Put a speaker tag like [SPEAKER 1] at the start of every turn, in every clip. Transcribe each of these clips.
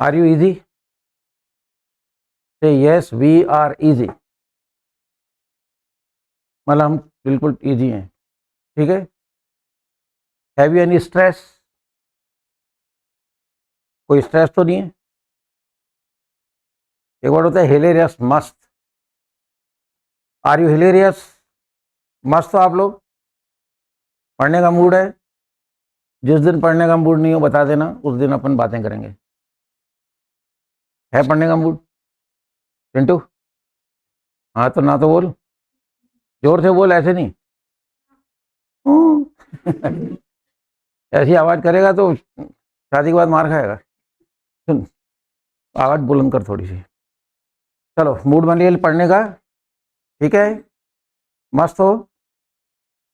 [SPEAKER 1] Are you easy? Say yes we are easy, मतलब हम बिल्कुल इजी हैं, ठीक है। Have you any stress? कोई स्ट्रेस तो नहीं है। एक वर्ड होता है हिलेरियस, मस्त। Are you hilarious? मस्त हो आप लोग? पढ़ने का मूड है? जिस दिन पढ़ने का मूड नहीं हो बता देना, उस दिन अपन बातें करेंगे। है पढ़ने का मूड चिंटू? हाँ तो ना तो बोल, जोर से बोल, ऐसे नहीं। ऐसी आवाज करेगा तो शादी के बाद मार खाएगा। सुन, आवाज बुलंद कर थोड़ी सी। चलो मूड बन लिया पढ़ने का, ठीक है। मस्त हो,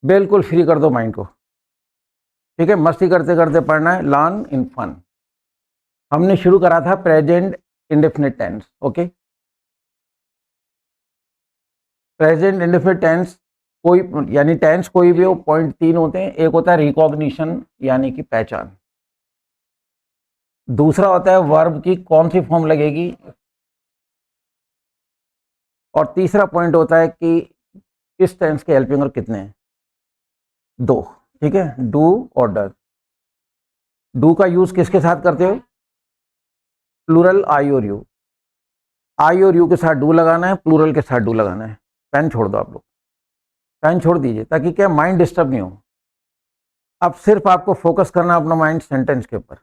[SPEAKER 1] बिल्कुल फ्री कर दो माइंड को, ठीक है। मस्ती करते करते पढ़ना है, लर्न इन फन। हमने शुरू करा था present indefinite tense, okay. Present indefinite tense कोई, यानी टेंस कोई भी हो, पॉइंट 3 होते हैं। एक होता है रिकॉग्निशन, यानी कि पहचान। दूसरा होता है वर्ब की कौन सी फॉर्म लगेगी। और तीसरा पॉइंट होता है कि इस टेंस के हेल्पिंग और कितने हैं, 2, ठीक है। डू और डज। डू का यूज किसके साथ करते हो? प्लूरल आई और यू। आई और यू के साथ डू लगाना है, प्लूरल के साथ डू लगाना है। पेन छोड़ दो आप लोग, पेन छोड़ दीजिए, ताकि क्या माइंड डिस्टर्ब नहीं हो। अब सिर्फ आपको फोकस करना अपना माइंड सेंटेंस के ऊपर।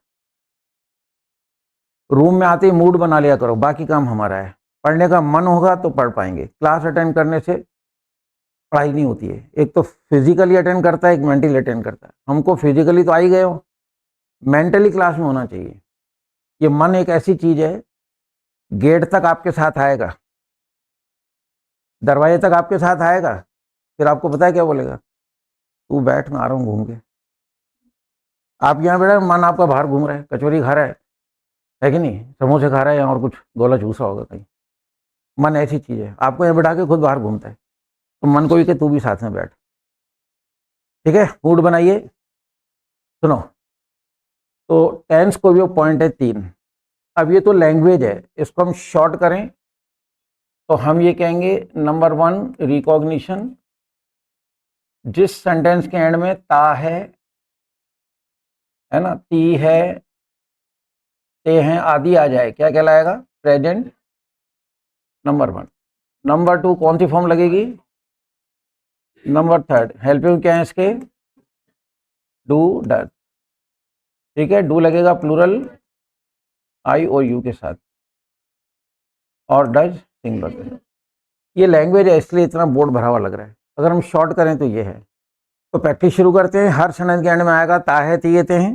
[SPEAKER 1] रूम में आते ही मूड बना लिया करो, बाकी काम हमारा है। पढ़ने का मन होगा तो पढ़ पाएंगे। क्लास अटेंड करने से पढ़ाई नहीं होती है। एक तो फिजिकली अटेंड करता है, एक मेंटली अटेंड करता है। हमको फिजिकली तो आ ही गए हो, मेंटली क्लास में होना चाहिए। ये मन एक ऐसी चीज है, गेट तक आपके साथ आएगा, दरवाजे तक आपके साथ आएगा, फिर आपको पता है क्या बोलेगा? तू बैठ, मैं आ रहा हूँ घूम के। आप यहाँ बैठे, मन आपका बाहर घूम रहा है, कचौरी खा रहा है कि नहीं? समोसे खा रहा है या और कुछ गोला चूसा होगा कहीं। मन ऐसी चीज है, आपको यहाँ बैठा के खुद बाहर घूमता है। तो मन को भी कि तू भी साथ में बैठ, ठीक है। मूड बनाइए। सुनो, तो टेंस को भी वो पॉइंट है 3। अब ये तो लैंग्वेज है, इसको हम शॉर्ट करें तो हम ये कहेंगे नंबर 1 रिकॉग्निशन। जिस सेंटेंस के एंड में ता है ना, ती है, ते हैं, आदि आ जाए, क्या कहलाएगा? Present, number 1। नंबर 2 कौन सी फॉर्म लगेगी? नंबर 3 हेल्पिंग क्या है इसके? डू डज, ठीक है। डू लगेगा प्लूरल आई और यू के साथ, और डज सिंगुलर के साथ। ये लैंग्वेज है इसलिए इतना बोर्ड भरा हुआ लग रहा है। अगर हम शॉर्ट करें तो ये है। तो प्रैक्टिस शुरू करते हैं। हर सेंटेंस के एंड में आएगा ता है, ती है, ते हैं,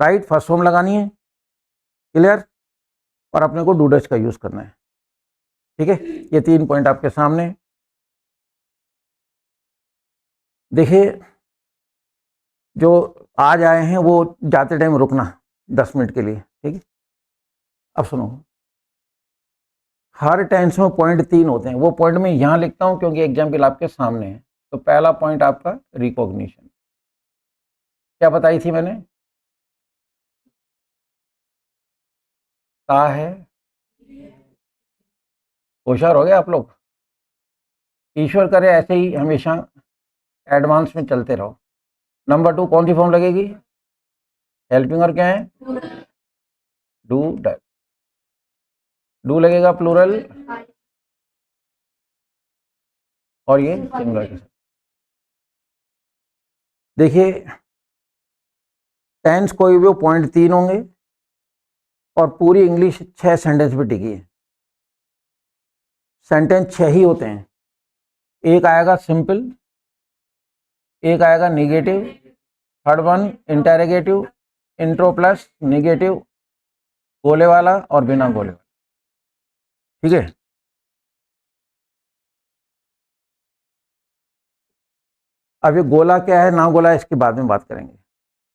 [SPEAKER 1] राइट। फर्स्ट फॉर्म लगानी है, क्लियर। और अपने को डू डज का यूज करना है, ठीक है। ये 3 पॉइंट आपके सामने देखिए। जो आज आए हैं वो जाते टाइम रुकना 10 मिनट के लिए, ठीक है। अब सुनो, हर टेंस में पॉइंट 3 होते हैं। वो पॉइंट मैं यहाँ लिखता हूँ क्योंकि एग्जाम्पल आपके सामने है। तो पहला पॉइंट आपका रिकॉग्निशन। क्या बताई थी मैंने? ता है, होशियार हो गए आप लोग। ईश्वर करे ऐसे ही हमेशा एडवांस में चलते रहो। नंबर 2 कौन सी फॉर्म लगेगी? हेल्पिंग और क्या है? Do does. डू लगेगा प्लूरल, और ये सिंगुलर के साथ। देखिए, टेंस कोई भी पॉइंट 3 होंगे, और पूरी इंग्लिश 6 सेंटेंस पे टिकी है। सेंटेंस 6 ही होते हैं। एक आएगा सिंपल, एक आएगा negative, third one interrogative, intro plus negative, गोले वाला और बिना गोले वाला, ठीक है। अब ये गोला क्या है, ना गोला, इसके बाद में बात करेंगे।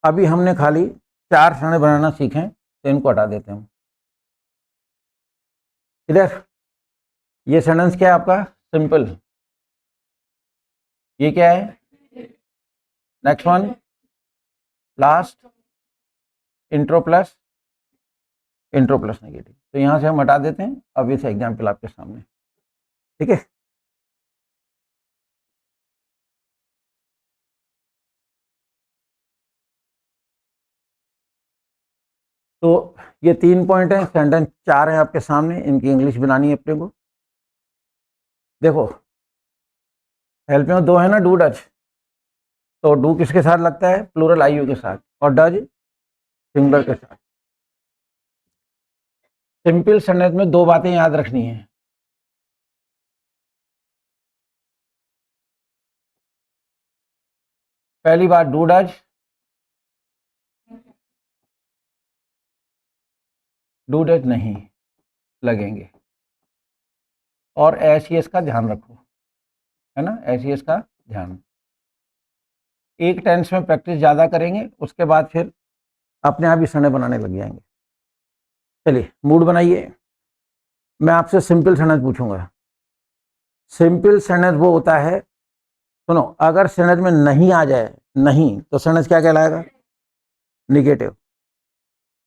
[SPEAKER 1] अभी हमने खाली 4 सेंटेंस बनाना सीखे, तो इनको हटा देते हैं। इधर ये सेंटेंस क्या है आपका? सिंपल। ये क्या है? Next one, last, intro plus intro plus negative. तो यहाँ से हम हटा देते हैं। अब इस एग्जाम्पल आपके सामने, ठीक है। तो ये 3 पॉइंट हैं, सेंटेंस 4 हैं आपके सामने, इनकी इंग्लिश बनानी है अपने को। देखो हेल्प में 2 है ना, डू डच। तो डू किसके साथ लगता है, प्लूरल आई यू के साथ, और डज सिंगुलर के साथ। सिंपल सेंटेंस में 2 बातें याद रखनी है। पहली बात, डू डज नहीं लगेंगे, और एस का ध्यान रखो, है ना, एस का ध्यान। एक टेंस में प्रैक्टिस ज़्यादा करेंगे, उसके बाद फिर अपने आप ही सने बनाने लग जाएंगे। चलिए मूड बनाइए। मैं आपसे सिंपल सेंटेंस पूछूंगा। सिंपल सेंटेंस वो होता है, सुनो, अगर सेंटेंस में नहीं आ जाए, नहीं, तो सेंटेंस क्या कहलाएगा, निगेटिव।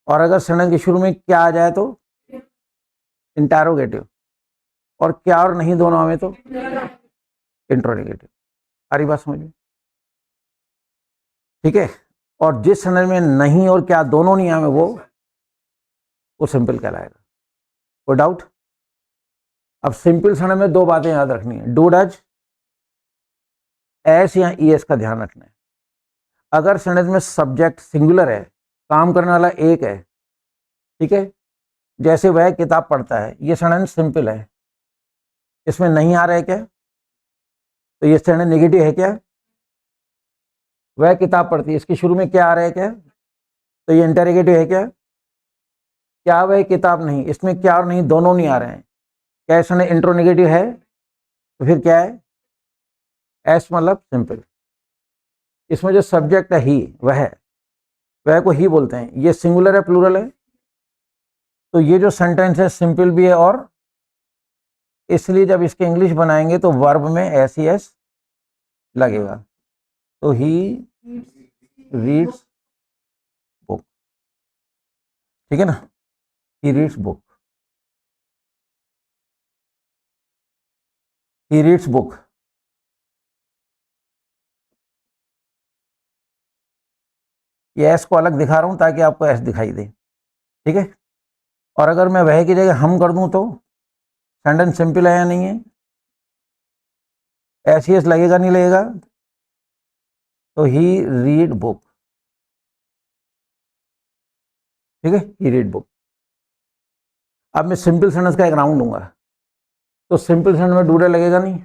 [SPEAKER 1] और अगर सेंटेंस के शुरू में क्या आ जाए तो इंटरोगेटिव, और क्या और नहीं दोनों में तो इंट्रोगेटिव। सारी बात समझ में, ठीक है। और जिस सेंटेंस में नहीं और क्या दोनों नहीं आए वो सिंपल कहलाएगा। कोई डाउट? अब सिंपल सेंटेंस में 2 बातें याद रखनी है, डू डज, एस या ईएस का ध्यान रखना है। अगर सेंटेंस में सब्जेक्ट सिंगुलर है, काम करने वाला एक है, ठीक है, जैसे वह किताब पढ़ता है, ये सेंटेंस सिंपल है, इसमें नहीं आ रहा है क्या, तो ये सेंटेंस नेगेटिव है क्या, वह किताब पढ़ती है, इसके शुरू में क्या आ रहा है क्या, तो ये इंटरोगेटिव है क्या वह किताब नहीं, इसमें क्या और नहीं दोनों नहीं आ रहे हैं, क्या इसमें इंट्रोनेगेटिव है, तो फिर क्या है, एस मतलब सिंपल। इसमें जो सब्जेक्ट है ही, वह को ही बोलते हैं, ये सिंगुलर है प्लूरल है, तो ये जो सेंटेंस है सिंपल भी है, और इसलिए जब इसके इंग्लिश बनाएंगे तो वर्ब में एस लगेगा। तो ही रीड्स बुक, ठीक है ना, he reads book, he reads book. ये एस को अलग दिखा रहा हूं ताकि आपको एस दिखाई दे, ठीक है। और अगर मैं वह की जगह हम कर दूं तो सेंटेंस सिंपल है या नहीं है, एस लगेगा नहीं लगेगा, तो ही रीड बुक, ठीक है, ही रीड बुक। अब मैं सिंपल सेंटेंस का एक राउंड लूंगा, तो सिंपल सेंटेंस में डूडे लगेगा नहीं,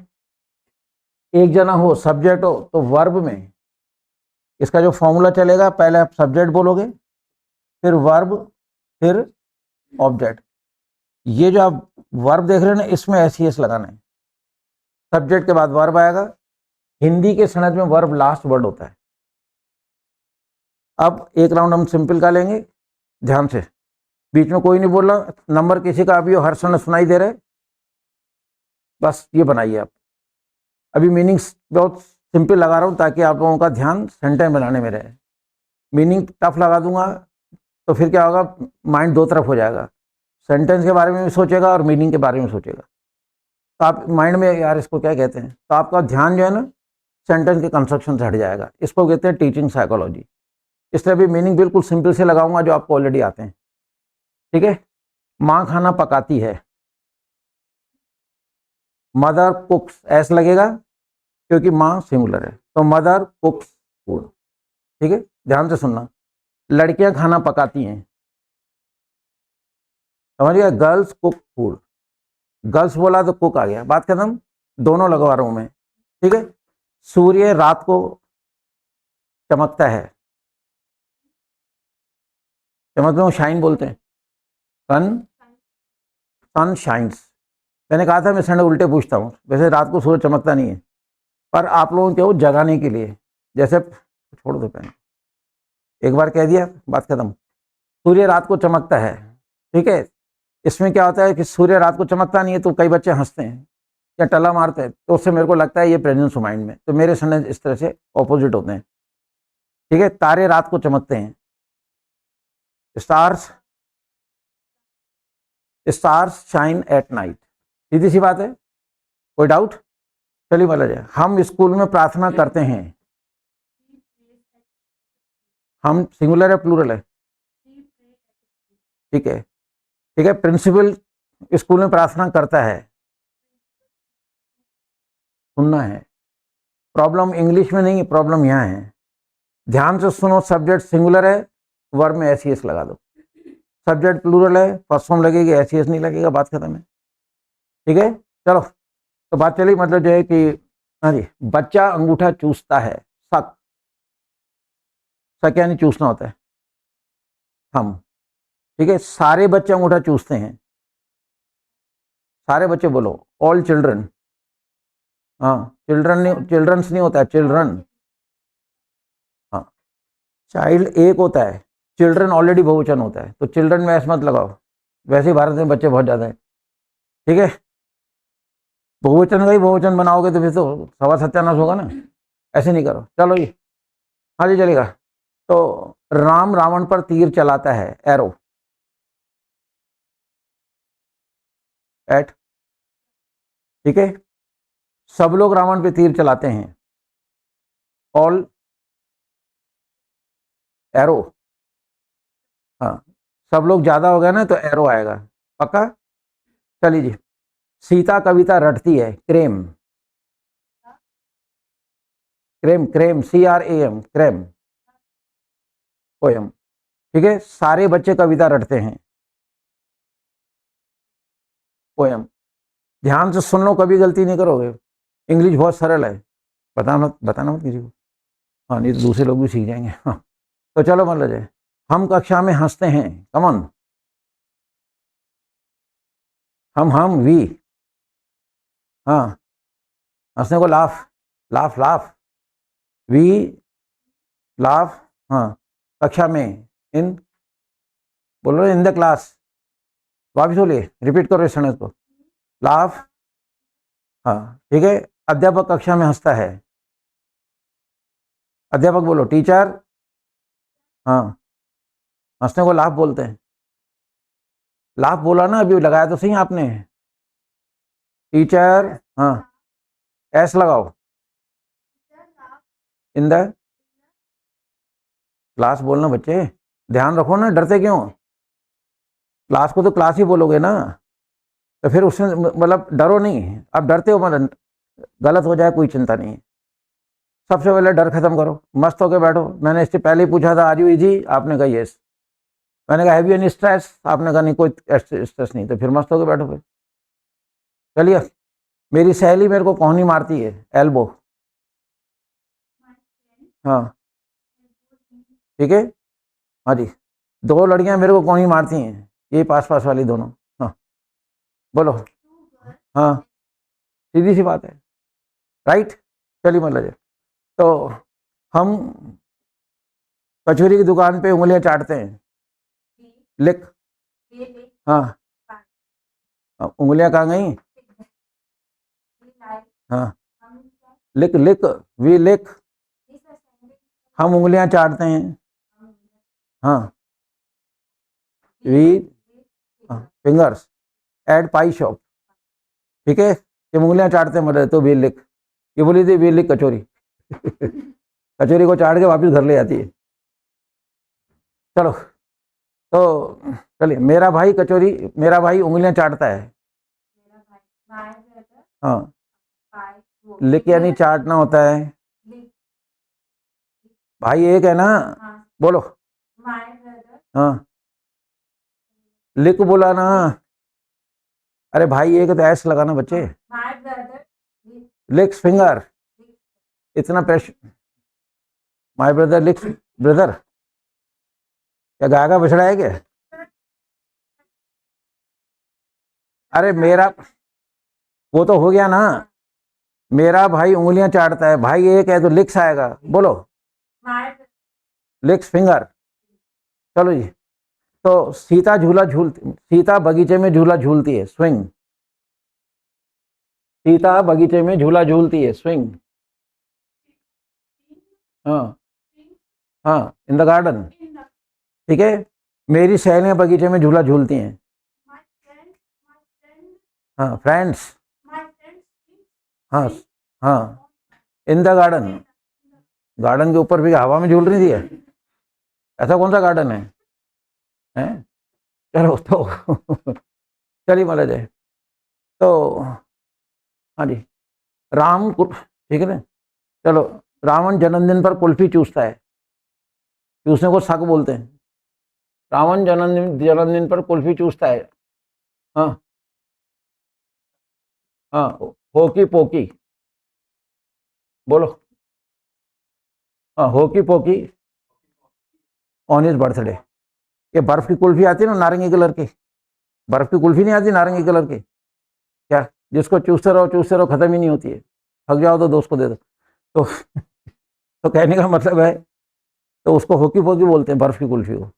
[SPEAKER 1] एक जना हो, सब्जेक्ट हो, तो वर्ब में इसका जो फॉर्मूला चलेगा, पहले आप सब्जेक्ट बोलोगे, फिर वर्ब, फिर ऑब्जेक्ट। ये जो आप वर्ब देख रहे हैं ना, इसमें एस लगाना है, सब्जेक्ट के बाद वर्ब आएगा। हिंदी के सेंटेंस में वर्ब लास्ट वर्ड होता है। अब एक राउंड हम सिंपल का लेंगे, ध्यान से, बीच में कोई नहीं बोल रहा, नंबर किसी का अभी हर समय सुनाई दे रहे, बस ये बनाइए आप। अभी मीनिंग बहुत सिंपल लगा रहा हूँ ताकि आप लोगों का ध्यान सेंटेंस बनाने में रहे। मीनिंग टफ लगा दूंगा तो फिर क्या होगा, माइंड 2 तरफ हो जाएगा, सेंटेंस के बारे में भी सोचेगा और मीनिंग के बारे में सोचेगा। तो आप माइंड में यार इसको क्या कहते हैं, तो आपका ध्यान जो है ना सेंटेंस के कंस्ट्रक्शन से हट जाएगा। इसको कहते हैं टीचिंग साइकोलॉजी। इसलिए अभी मीनिंग बिल्कुल सिंपल से लगाऊंगा जो आपको ऑलरेडी आते हैं, ठीक है। माँ खाना पकाती है, मदर कुक्स, ऐस लगेगा क्योंकि माँ सिंगुलर है, तो मदर कुक्स फूड, ठीक है, ध्यान से सुनना। लड़कियां खाना पकाती हैं, समझ गया, गर्ल्स कुक फूड, गर्ल्स बोला तो कुक आ गया, बात खत्म, दोनों लगवा रहा हूं मैं, ठीक है। सूर्य रात को चमकता है, चमकते हो शाइन बोलते हैं, सन, सन शाइन्स। मैंने कहा था मैं संडे उल्टे पूछता हूँ, वैसे रात को सूर्य चमकता नहीं है, पर आप लोगों को जगाने के लिए, जैसे छोड़ दो पहले, एक बार कह दिया बात खत्म। सूर्य रात को चमकता है, ठीक है। इसमें क्या होता है कि सूर्य रात को चमकता नहीं है तो कई बच्चे हंसते हैं या टल्ला मारते हैं, तो उससे मेरे को लगता है ये प्रेजेंस माइंड में, तो मेरे सेंटेंस इस तरह से ऑपोजिट होते हैं, ठीक है। तारे रात को चमकते हैं, stars stars shine at night. सीधी सी बात है, कोई डाउट? चलिए बोला जाए, हम स्कूल में प्रार्थना करते हैं। हम सिंगुलर है प्लूरल है? ठीक है, ठीक है। प्रिंसिपल स्कूल में प्रार्थना करता है, सुनना है। प्रॉब्लम इंग्लिश में नहीं है, प्रॉब्लम यहाँ है। ध्यान से सुनो, सब्जेक्ट सिंगुलर है, वर्ब में एस लगा दो। सब्जेक्ट प्लूरल है, फर्स्ट फॉर्म लगेगी, एस नहीं लगेगा, बात खत्म है। ठीक है, चलो। तो बात चली, मतलब जो है कि हाँ जी, बच्चा अंगूठा चूसता है। सक, सक यानी चूसना होता है, हम। ठीक है, सारे बच्चे अंगूठा चूसते हैं। सारे बच्चे बोलो, ऑल चिल्ड्रन। हाँ, चिल्ड्रन नहीं, चिल्ड्रंस नहीं होता है, चिल्ड्रन। हाँ, चाइल्ड एक होता है, चिल्ड्रन ऑलरेडी बहुवचन होता है, तो चिल्ड्रन में ऐसे मत लगाओ, वैसे ही भारत में बच्चे बहुत ज़्यादा हैं। ठीक है, बहुवचन का ही बहुवचन बनाओगे तो फिर तो सवा सत्यानाश होगा ना, ऐसे नहीं करो। चलो जी, हाँ जी चलेगा। तो राम रावण पर तीर चलाता है, एरो एट। ठीक है, सब लोग रावण पे तीर चलाते हैं, ऑल एरो। हाँ, सब लोग ज्यादा हो गया ना तो एरो आएगा, पक्का। चलिए जी, सीता कविता रटती है, cram. Cram, cram, CRAM, cram, poem. ठीक है, सारे बच्चे कविता रटते हैं, पोयम। ध्यान से सुन लो, कभी गलती नहीं करोगे, इंग्लिश बहुत सरल है। बताना मत किसी को, हाँ, नहीं तो दूसरे लोग भी सीख जाएंगे। हाँ, तो चलो मान लीजिए, हम कक्षा में हंसते हैं, कमन। हम वी, हाँ, हंसने को laugh, laugh laugh, we laugh. हाँ, कक्षा में, इन, बोल रहे इन द क्लास, वापिस बोलिए, रिपीट करो इस सेंटेंस को, लाफ। हाँ, ठीक है, अध्यापक कक्षा में हंसता है, अध्यापक बोलो, टीचर। हाँ, हंसने को लाफ बोलते हैं, लाफ बोला ना, अभी लगाया तो सही आपने, टीचर। हाँ, एस लगाओ, इन द क्लास बोलना बच्चे, ध्यान रखो ना, डरते क्यों? क्लास को तो क्लास ही बोलोगे ना, तो फिर उसमें मतलब डरो नहीं, अब डरते हो मतलब गलत हो जाए, कोई चिंता नहीं है। सबसे पहले डर खत्म करो, मस्त होके बैठो। मैंने इससे पहले ही पूछा था, आज यू इजी? आपने कहा यस। मैंने कहा हैव यू एनी स्ट्रेस? आपने कहा नहीं, कोई स्ट्रेस नहीं, तो फिर मस्त होके बैठो फिर। चलिए, मेरी सहेली मेरे को कौन ही मारती है, एल्बो। हाँ, ठीक है, हाँ जी, दो लड़कियां मेरे को कौन ही मारती हैं, ये पास पास वाली दोनों। हाँ, बोलो। हाँ, सीधी सी बात है, राइट। चलिए मतलब, तो हम कचौरी की दुकान पे उंगलियां चाटते हैं, लिख। हाँ, उंगलियां कहाँ गई? हाँ, लिख लिख, वी लिख, हम उंगलियां चाटते हैं। हाँ, we fingers at pie shop. ठीक है, जब उंगलियां चाटते हैं मतलब, तो वी लिख, ये बोली थी वी लिख कचौरी। कचौरी को चाट के वापस घर ले जाती है। चलो, तो चलिए, मेरा भाई कचौरी, मेरा भाई उंगलियां चाटता है। हाँ, लिख यानी चाटना होता है, भाई एक है ना, बोलो। हाँ, लिख बोला ना, अरे भाई एक तो ऐस लगाना बच्चे, लिक्स फिंगर, इतना प्रेशर। माय ब्रदर लिक्स ब्रदर, क्या गाय का बछड़ा है क्या? अरे मेरा, वो तो हो गया ना, मेरा भाई उंगलियां चाटता है, भाई एक है तो लिक्स आएगा, बोलो, लिक्स फिंगर। चलो जी, तो सीता झूला झूलती, सीता बगीचे में झूला झूलती है, स्विंग। सीता बगीचे में झूला झूलती है, स्विंग। हाँ, हाँ, इन द गार्डन। ठीक है, मेरी सहेलियां बगीचे में झूला झूलती हैं, हाँ फ्रेंड्स, हाँ हाँ, इन द गार्डन, गार्डन के ऊपर भी हवा में झूल रही थी, ऐसा कौन सा गार्डन है, हैं? चलो तो चलिए माला जाए तो, हाँ जी, ठीक है ना, चलो, रावण जन्मदिन पर कुल्फी चूसता है, चूसने को शक बोलते हैं। रावण जन्मदिन पर कुल्फी चूसता है। हाँ हाँ, होकी पोकी, बोलो। हाँ, होकी पोकी ऑन हिज बर्थडे। ये बर्फ की कुल्फी आती है ना नारंगी कलर की, बर्फ की कुल्फी नहीं आती नारंगी कलर की, क्या, जिसको चूसते रहो खत्म ही नहीं होती है, थक जाओ तो दोस्त को दे दो। तो तो कहने का मतलब है, तो उसको होकी पोकी बोलते हैं बर्फ की कुल्फी को,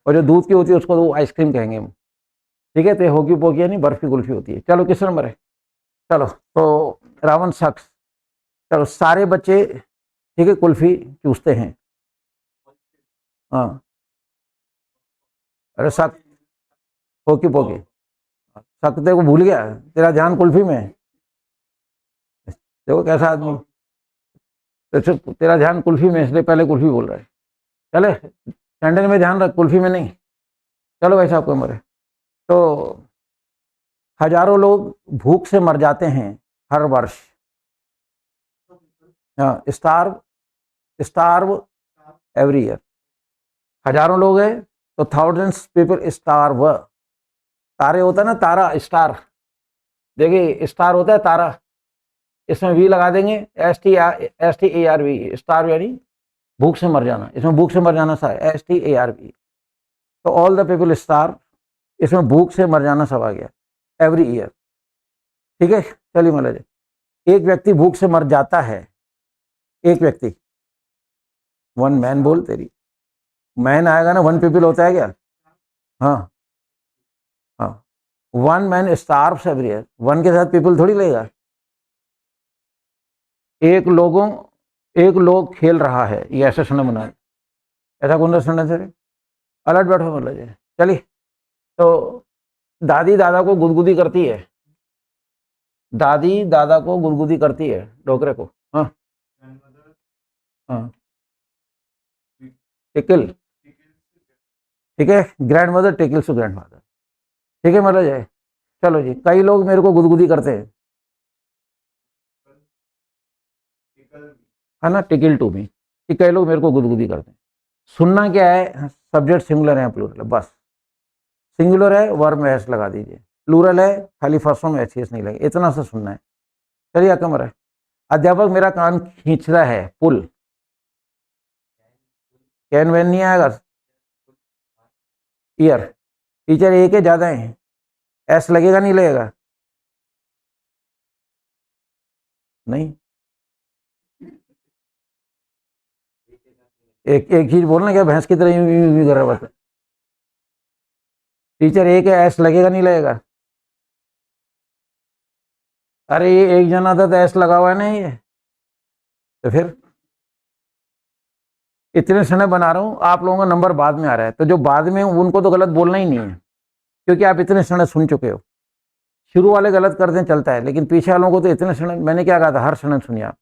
[SPEAKER 1] और जो दूध की होती है उसको तो आइसक्रीम कहेंगे हम। ठीक है, तो होकी पोकी यानी बर्फ की कुल्फी होती है। चलो किस नंबर है, चलो तो रावण शख्स, चलो सारे बच्चे ठीक है कुल्फी चूसते हैं। हाँ, अरे शक, होकी पोकी, शक तेरे को भूल गया, तेरा ध्यान कुल्फी में है। देखो कैसा आदमी, तेरा ध्यान कुल्फी में, इसलिए पहले कुल्फी बोल रहा है। चले, सैंडल में ध्यान रख, कुल्फी में नहीं। चलो भाई साहब को मरे तो, हजारों लोग भूख से मर जाते हैं हर वर्ष। हाँ, स्टार्व, स्टार्व एवरी ईयर। हजारों लोग हैं तो थाउजेंड्स पीपल स्टार्व, तारे होता है ना तारा, स्टार, देखिए स्टार होता है तारा, इसमें वी लगा देंगे, STARV, स्टार यानी भूख से मर जाना, इसमें भूख से मर जाना सा है, STARV। तो ऑल द पीपल स्टार, इसमें भूख से मर जाना सब आ गया, एवरी ईयर। ठीक है, चलिए मान लीजिए एक व्यक्ति भूख से मर जाता है, एक व्यक्ति, वन मैन बोल तेरी, मैन आएगा ना, वन पीपल होता है क्या, हाँ हाँ, one man starves every year, one के साथ पीपल थोड़ी लेगा। एक लोगों, एक लोग खेल रहा है, ये ऐसा सुना बना है, ऐसा कौन सा सुना सर, अलर्ट बैठो मतलब जी। चलिए तो, दादी दादा को गुदगुदी करती है, दादी दादा को गुदगुदी करती है, डोकरे को। हाँ हाँ, टिकल, ठीक है, grandmother tickles to grandfather. ठीक है मतलब जी, चलो जी, कई लोग मेरे को गुदगुदी करते हैं, है ना, टिकल टू मी, कि कई लोग मेरे को गुदगुदी करते हैं। सुनना क्या है, सब्जेक्ट सिंगुलर है प्लूरल है, बस, सिंगुलर है वर्ब में एस लगा दीजिए, प्लूरल है खाली फर्स्ट में एस नहीं लगे, इतना सा सुनना है। चलिए कमर है, अध्यापक मेरा कान खींचता है, पुल, कैन वैन नहीं आएगा, ईयर, टीचर एक है ज्यादा है, एस लगेगा नहीं लगेगा, नहीं, एक एक चीज बोलना, क्या भैंस की तरह यूं कर रहा, बस, टीचर एक है, एस लगेगा नहीं लगेगा, अरे ये एक जना था तो एस लगा हुआ है ना ये, तो फिर इतने समय बना रहा हूँ, आप लोगों का नंबर बाद में आ रहा है, तो जो बाद में उनको तो गलत बोलना ही नहीं है, क्योंकि आप इतने क्षण सुन चुके हो। शुरू वाले गलत करते हैं चलता है, लेकिन पीछे वालों को तो इतने क्षण, मैंने क्या कहा था, हर क्षण सुनिए आप।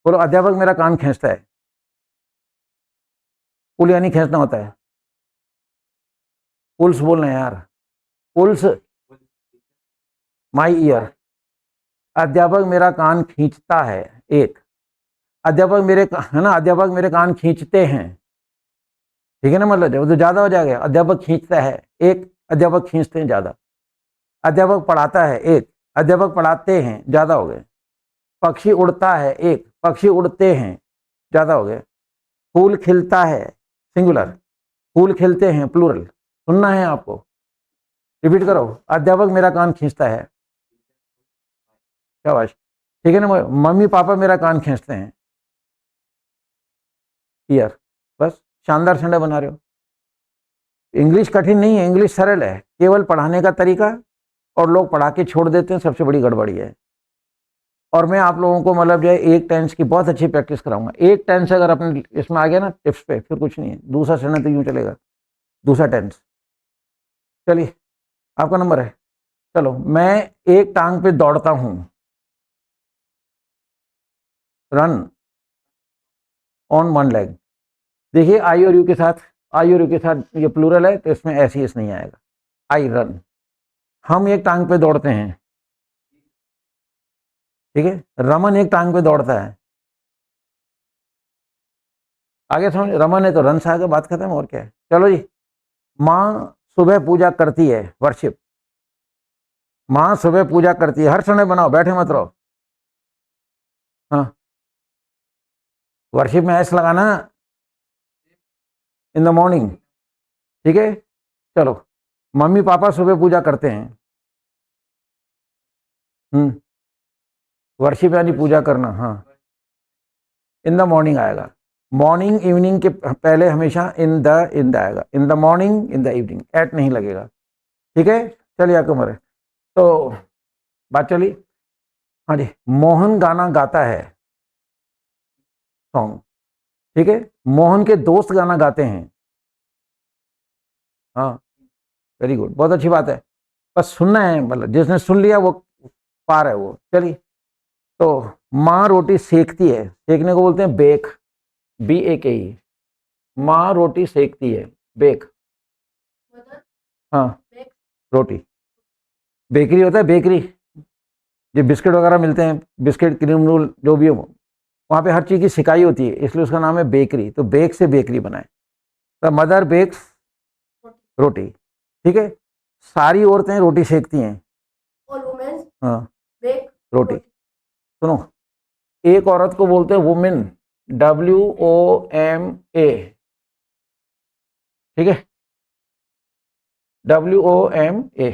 [SPEAKER 1] बोलो, अध्यापक मेरा कान खींचता है, पुल यानी खींचना होता है, पुल्स बोलना है यार, पुल्स माई ईयर, अध्यापक मेरा कान खींचता है, एक, अध्यापक मेरे, है ना, अध्यापक मेरे कान खींचते हैं, ठीक है ना, मतलब जब तो ज्यादा हो जाएगा, अध्यापक खींचता है एक, अध्यापक खींचते हैं ज्यादा, अध्यापक पढ़ाता है एक, अध्यापक पढ़ाते हैं ज्यादा हो गए, पक्षी उड़ता है एक, पक्षी उड़ते हैं ज्यादा हो गए, फूल खिलता है सिंगुलर, फूल खिलते हैं प्लूरल, सुनना है आपको, रिपीट करो, अध्यापक मेरा कान खींचता है, क्या बात, ठीक है ना, मम्मी पापा मेरा कान खींचते हैं, ईयर, बस, शानदार संडे बना रहे हो। इंग्लिश कठिन नहीं है, इंग्लिश सरल है, केवल पढ़ाने का तरीका, और लोग पढ़ा के छोड़ देते हैं, सबसे बड़ी गड़बड़ी है। और मैं आप लोगों को मतलब जो है एक टेंस की बहुत अच्छी प्रैक्टिस कराऊंगा, एक टेंस अगर अपने इसमें आ गया ना टिप्स पे, फिर कुछ नहीं है, दूसरा सेशन तो यूं चलेगा, दूसरा टेंस। चलिए, आपका नंबर है, चलो, मैं एक टांग पे दौड़ता हूं, रन ऑन वन लेग। देखिए आई और यू के साथ, आई और यू के साथ ये प्लूरल है तो इसमें एस एस नहीं आएगा। आई रन, हम एक टांग पे दौड़ते हैं, ठीक है। रमन एक टांग पे दौड़ता है, आगे समझ, रमन है तो रन से आगे बात खत्म, और क्या है। चलो जी, माँ सुबह पूजा करती है, वर्शिप। माँ सुबह पूजा करती है, हर समय बनाओ, बैठे मत रहो। हाँ, वर्शिप में एस लगाना, इन द मॉर्निंग, ठीक है। चलो, मम्मी पापा सुबह पूजा करते हैं, वर्शिप यानी पूजा करना, हाँ, इन द मॉर्निंग आएगा। मॉर्निंग इवनिंग के पहले हमेशा इन द आएगा, in the morning in the evening, at नहीं लगेगा, ठीक है। चलिए आपको मरे तो बात चली। हाँ जी, मोहन गाना गाता है, सॉन्ग, ठीक है। मोहन के दोस्त गाना गाते हैं, हाँ, वेरी गुड, बहुत अच्छी बात है। बस सुनना है, मतलब जिसने सुन लिया वो पार है वो। चलिए, तो माँ रोटी सेकती है, सेकने को बोलते हैं बेक, BAKE। माँ रोटी सेकती है, बेक, हाँ, रोटी। बेकरी होता है, बेकरी, जो बिस्किट वगैरह मिलते हैं, बिस्किट क्रीम रोल जो भी हो, वहाँ पे हर चीज़ की सिकाई होती है, इसलिए उसका नाम है बेकरी। तो बेक से बेकरी बनाए, तो मदर बेक्स रोटी, ठीक है। सारी औरतें रोटी सेकती हैं, हाँ, रोटी। सुनो, एक औरत को बोलते हैं वुमेन, WOMA, ठीक है, WOMA,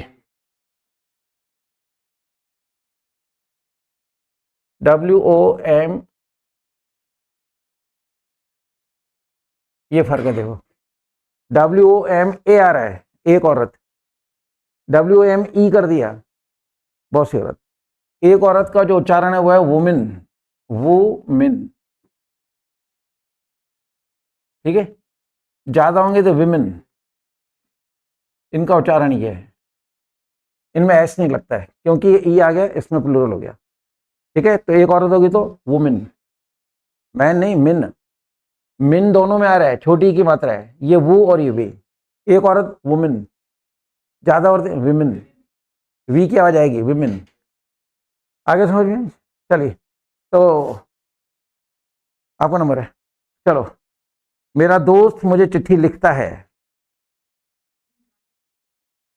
[SPEAKER 1] WOM, ये फर्क है देखो, WOMA आ रहा है, एक औरत, WOME कर दिया, बहुत सी औरत। एक औरत का जो उच्चारण है वो है वुमेन, वुमेन, ठीक है। ज्यादा होंगे तो विमेन, इनका उच्चारण ये है, इनमें एस नहीं लगता है क्योंकि ये ई आ गया, इसमें प्लूरल हो गया, ठीक है। तो एक औरत होगी तो वुमेन, मैन नहीं, मिन, मिन दोनों में आ रहा है, छोटी की मात्रा है, ये वो और ये वे। एक औरत वुमेन, ज्यादा औरतें विमेन, वी की आवाज आएगी, विमेन। आगे समझ में, चलिए, तो आपका नंबर है। चलो, मेरा दोस्त मुझे चिट्ठी लिखता है,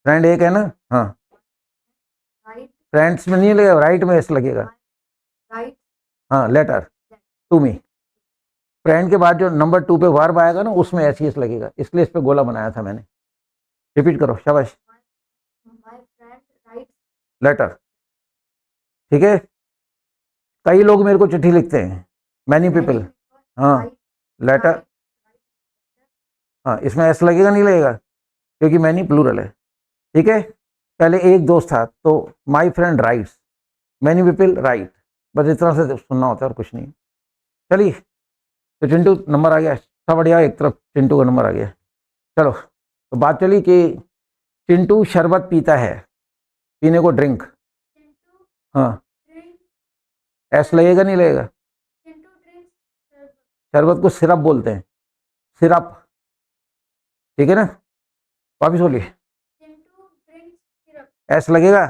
[SPEAKER 1] फ्रेंड एक है ना, हाँ, फ्रेंड्स में नहीं लगेगा, राइट में एस लगेगा, हाँ, लेटर टू मी। फ्रेंड के बाद जो नंबर 2 पे वर्ब आएगा ना, उसमें एस एस लगेगा, इसलिए इस पे गोला बनाया था मैंने। रिपीट करो, शाबाश, लेटर, ठीक है। कई लोग मेरे को चिट्ठी लिखते हैं, मैनी पीपल, हाँ, लेटर, हाँ, इसमें एस लगेगा नहीं लगेगा, क्योंकि मैनी प्लूरल है, ठीक है। पहले एक दोस्त था तो my friend rights, many people right, बस इतना से सुनना होता है और कुछ नहीं। चलिए, तो चिंटू नंबर आ गया, सब बढ़िया, एक तरफ चिंटू का नंबर आ गया। चलो, तो बात चली कि चिंटू शरबत पीता है, पीने को ड्रिंक, हाँ, एस लगेगा नहीं लगेगा, शरबत को सिरप बोलते हैं, सिरप, ठीक है ना। वापिस बोलिए, एस लगेगा,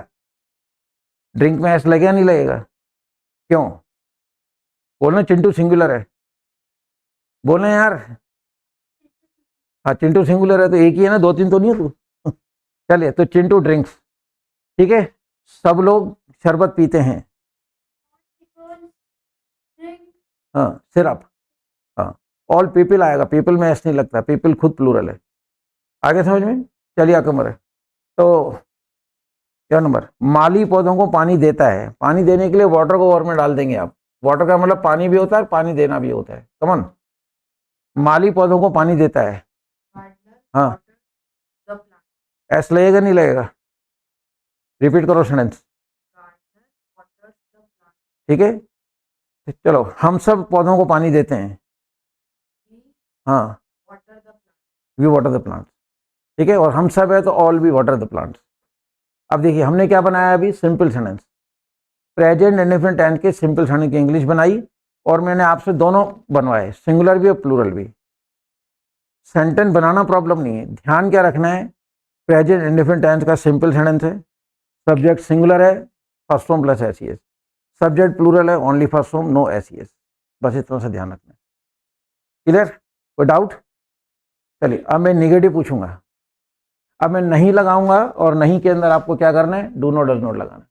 [SPEAKER 1] ड्रिंक में एस लगेगा नहीं लगेगा, क्यों, बोलना चिंटू सिंगुलर है, बोलना यार, हाँ, चिंटू सिंगुलर है तो एक ही है ना, दो तीन तो नहीं है तू। चलिए, तो चिंटू ड्रिंक्स, ठीक है, सब लोग शरबत पीते हैं, हाँ, सिरप, हाँ, ऑल पीपल आएगा, पीपल में एस नहीं लगता, पीपल खुद प्लूरल है। आगे समझ में, चलिए आपका नंबर है। तो क्या नंबर, माली पौधों को पानी देता है, पानी देने के लिए वाटर को और में डाल देंगे आप, वाटर का मतलब पानी भी होता है, पानी देना भी होता है, कमन, माली पौधों को पानी देता है, हाँ, एस लगेगा नहीं लगेगा, रिपीट करो सेंटेंस, ठीक है। चलो, हम सब पौधों को पानी देते हैं, हाँ, वी वाटर द प्लांट, ठीक है, और हम सब है तो all we water the plant, अब देखिए हमने क्या बनाया अभी, simple sentence, present indefinite tense के सिंपल सेंटेंस की इंग्लिश बनाई, और मैंने आपसे दोनों बनवाए, सिंगुलर भी और प्लूरल भी। सेंटेंस बनाना प्रॉब्लम नहीं है, ध्यान क्या रखना है, प्रेजेंट इंडेफिनिट टेंस का सिंपल सेंटेंस है, सब्जेक्ट सिंगुलर है, फर्स्ट फॉर्म प्लस एसीएस, सब्जेक्ट प्लूरल है, ओनली फर्स्ट फॉर्म नो एसीएस, बस इतना सा ध्यान रखना है। क्लियर, कोई डाउट? चलिए अब मैं निगेटिव पूछूंगा, अब मैं नहीं लगाऊंगा और नहीं के अंदर आपको क्या करना है, डू नॉट डज नॉट लगाना है।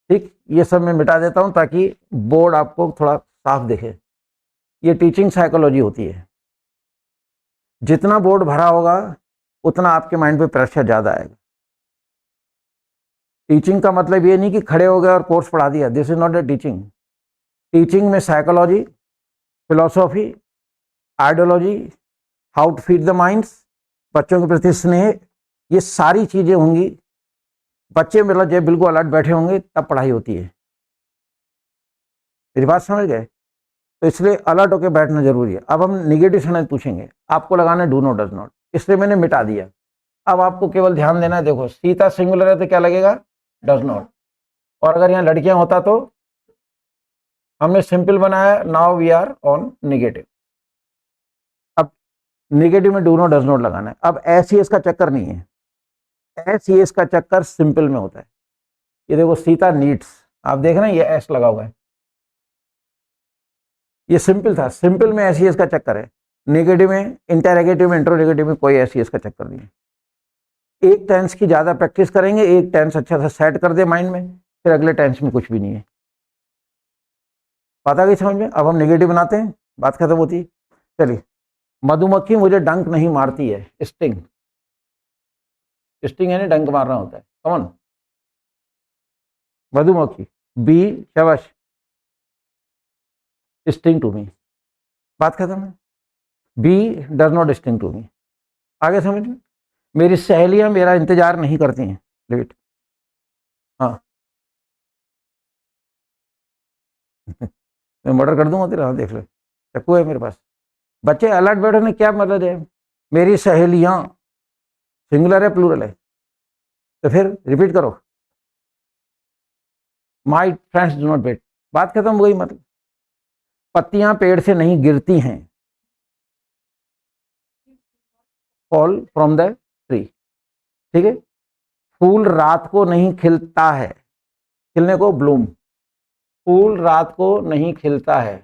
[SPEAKER 1] ठीक, ये सब मैं मिटा देता हूं ताकि बोर्ड आपको थोड़ा साफ दिखे। ये टीचिंग साइकोलॉजी होती है, जितना बोर्ड भरा होगा उतना आपके माइंड पे प्रेशर ज़्यादा आएगा। टीचिंग का मतलब ये नहीं कि खड़े हो गए और कोर्स पढ़ा दिया, this is not a teaching. Teaching में psychology, philosophy, ideology, how to feed the minds, बच्चों के प्रति स्नेह, ये सारी चीज़ें होंगी। बच्चे मतलब जब बिल्कुल अलर्ट बैठे होंगे तब पढ़ाई होती है। मेरी बात समझ गए? तो इसलिए अलर्ट होकर बैठना जरूरी है। अब हम निगेटिव सेंटेंस पूछेंगे, आपको लगाना है डू नॉट डज नॉट, इसलिए मैंने मिटा दिया। अब आपको केवल ध्यान देना है, देखो सीता सिंगुलर है तो क्या लगेगा, डज नॉट, और अगर यहाँ लड़कियां होता तो हमने सिंपल बनाया, now we are on negative. अब निगेटिव में डू नॉट डज नॉट लगाना है। अब एस का चक्कर नहीं है, एस का चक्कर सिंपल में होता है। ये देखो सीता नीड्स, आप देख रहे हैं ये एस लगा हुआ है, ये सिंपल था, सिंपल में एस का चक्कर है। नेगेटिव में, इंटरोगेटिव में, इंट्रोगेटिव में कोई एस का चक्कर नहीं है। एक टेंस की ज्यादा प्रैक्टिस करेंगे, एक टेंस अच्छा सा सेट कर दे माइंड में, फिर अगले टेंस में कुछ भी नहीं है। बात आ गई समझ में? अब हम नेगेटिव बनाते हैं, बात खत्म होती है। चलिए, मधुमक्खी मुझे डंक नहीं मारती है, स्टिंग, स्टिंग है ना, डंक मारना होता है, कौन, मधुमक्खी, बी, शाबाश, स्टिंग टू मी, बात खत्म है। Bee does not sting to me, आगे समझ में? मेरी सहेलियां मेरा इंतजार नहीं करती हैं, लेट, हाँ मैं मर्डर कर दूंगा तेरा, हाँ देख ले, चाकू है मेरे पास। बच्चे अलर्ट बैठे ने क्या मतलब है, मेरी सहेलियां, सिंगुलर है प्लूरल है, तो फिर रिपीट करो, my friends do not wait, बात खत्म हो गई। मतलब पत्तियां पेड़ से नहीं गिरती हैं, फॉल फ्रॉम द ट्री, ठीक है। फूल रात को नहीं खिलता है, खिलने को ब्लूम, फूल रात को नहीं खिलता है,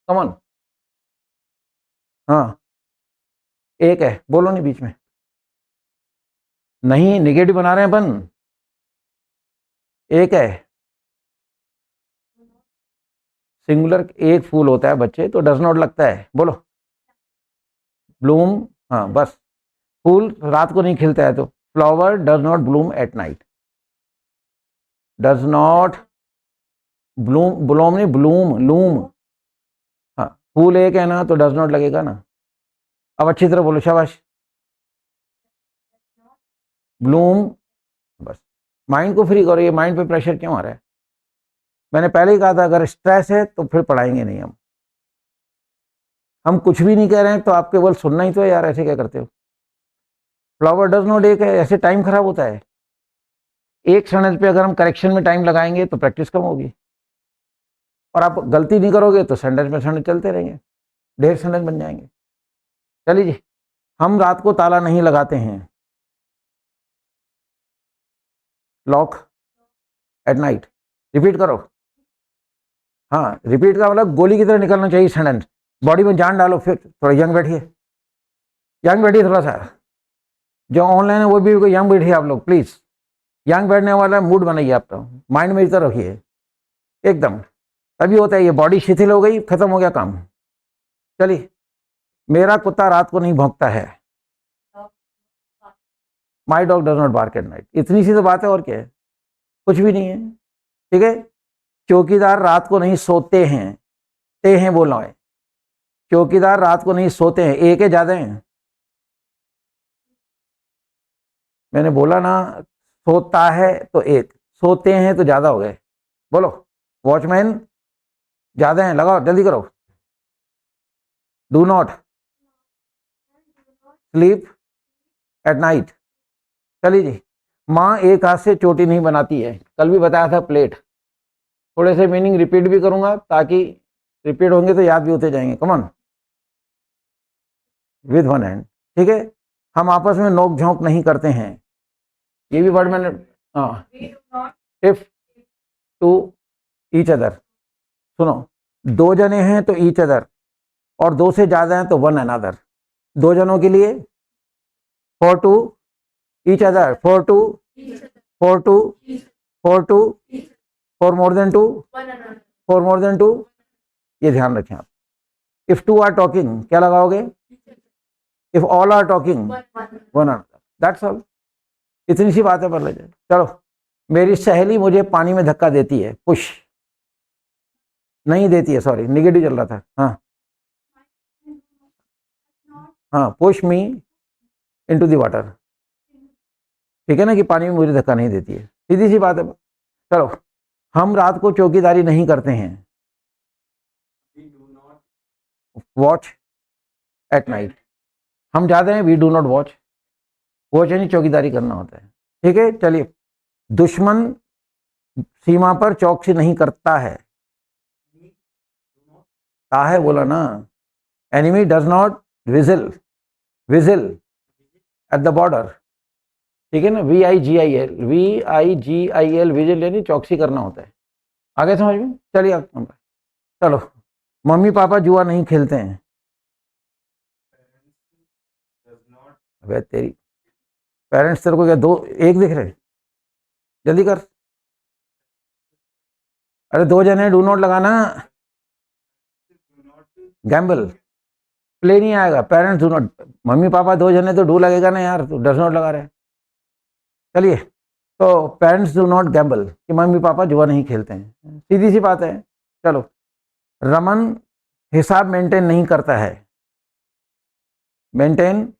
[SPEAKER 1] कमन, हाँ एक है, बोलो नहीं बीच में, नहीं निगेटिव बना रहे हैं अपन, एक है, सिंगुलर एक फूल होता है बच्चे, तो डज नॉट लगता है, बोलो ब्लूम, हाँ बस, फूल रात को नहीं खिलता है तो flower does not Bloom at night, does not Bloom, Bloom नहीं ब्लूम, लूम, हाँ फूल एक है ना तो डज नॉट लगेगा ना। अब अच्छी तरह बोलो, शाबाश, ब्लूम, बस माइंड को फ्री करो, ये माइंड पे प्रेशर क्यों आ रहा है? मैंने पहले ही कहा था अगर स्ट्रेस है तो फिर पढ़ाएंगे नहीं हम कुछ भी नहीं कह रहे हैं तो आप केवल सुनना ही तो है यार, ऐसे क्या करते हो? फ्लावर डज नॉट एक है, ऐसे टाइम खराब होता है। एक सेंटेंस पे अगर हम करेक्शन में टाइम लगाएंगे तो प्रैक्टिस कम होगी, और आप गलती नहीं करोगे तो सेंटेंस में सेंटेंस चलते रहेंगे, ढेर सेंटेंस बन जाएंगे। चलिए जी, हम रात को ताला नहीं लगाते हैं, लॉक एट नाइट, रिपीट करो, हाँ रिपीट का मतलब गोली की तरह निकलना चाहिए सेंटेंस, बॉडी में जान डालो। फिर थोड़ा यंग बैठिए, यंग बैठिए थोड़ा सा, जो ऑनलाइन है वो भी यंग बैठिए आप लोग प्लीज, यंग बैठने वाला मूड बनाइए आपका, माइंड में इधर रखिए एकदम, तभी होता है। ये बॉडी शिथिल हो गई, खत्म हो गया काम। चलिए, मेरा कुत्ता रात को नहीं भौंकता है, my dog does not bark at night, इतनी सी तो बात है, और क्या है, कुछ भी नहीं है, ठीक है। चौकीदार रात को नहीं सोते हैं, ते हैं बोलना है, चौकीदार रात को नहीं सोते हैं, एक है ज्यादा है, मैंने बोला ना, सोता है तो एक, सोते हैं तो ज्यादा हो गए, बोलो वॉचमैन ज्यादा है, लगाओ जल्दी करो, do not sleep at night. चलिए जी, माँ एक हाथ से चोटी नहीं बनाती है, कल भी बताया था प्लेट। थोड़े से मीनिंग रिपीट भी करूंगा ताकि रिपीट होंगे तो याद भी होते जाएंगे। कमन, विद वन हैंड, ठीक है। हम आपस में नोक झोंक नहीं करते हैं, ये भी वर्ड मैंने, हाँ, इफ टू ईच अदर। सुनो, दो जने हैं तो ईच अदर, और दो से ज्यादा हैं तो वन अनदर। दो जनों के लिए for two each other, for two, for two, for two, for more than two, for more than two, ये ध्यान रखें आप। इफ टू आर टॉकिंग क्या लगाओगे? If all are talking one another, that's all. इतनी सी बात है पर ले जाए। चलो, मेरी सहेली मुझे पानी में धक्का देती है, पुश, नहीं देती है, सॉरी निगेटिव चल रहा था। हाँ हाँ, push me into the water, ठीक है ना, कि पानी में मुझे धक्का नहीं देती है, सीधी सी बात है। चलो, हम रात को चौकीदारी नहीं करते हैं, वॉच एट नाइट। हम जाते हैं, we do not watch. Watch यानी चौकीदारी करना होता है, ठीक है। चलिए, दुश्मन सीमा पर चौकसी नहीं करता है, ता है बोला ना। Enemy does not vigil, vigil at the border, ठीक है ना। VIGIL, VIGIL, विजिल यानी चौकसी करना होता है। आगे समझ में? चलिए आगे। चलो, मम्मी पापा जुआ नहीं खेलते हैं। अबे तेरी, पेरेंट्स तेरे को क्या दो एक दिख रहे? जल्दी कर, अरे दो जने, डू नॉट लगाना। गैम्बल, प्ले नहीं आएगा, parents do not. Mummy papa दो जने तो डू लगेगा ना यार, तो डज नॉट लगा रहे। चलिए, तो पेरेंट्स डू नॉट गैम्बल, कि मम्मी पापा जुआ नहीं खेलते हैं, सीधी सी बात है। चलो, रमन हिसाब मेंटेन नहीं करता है, मेंटेन,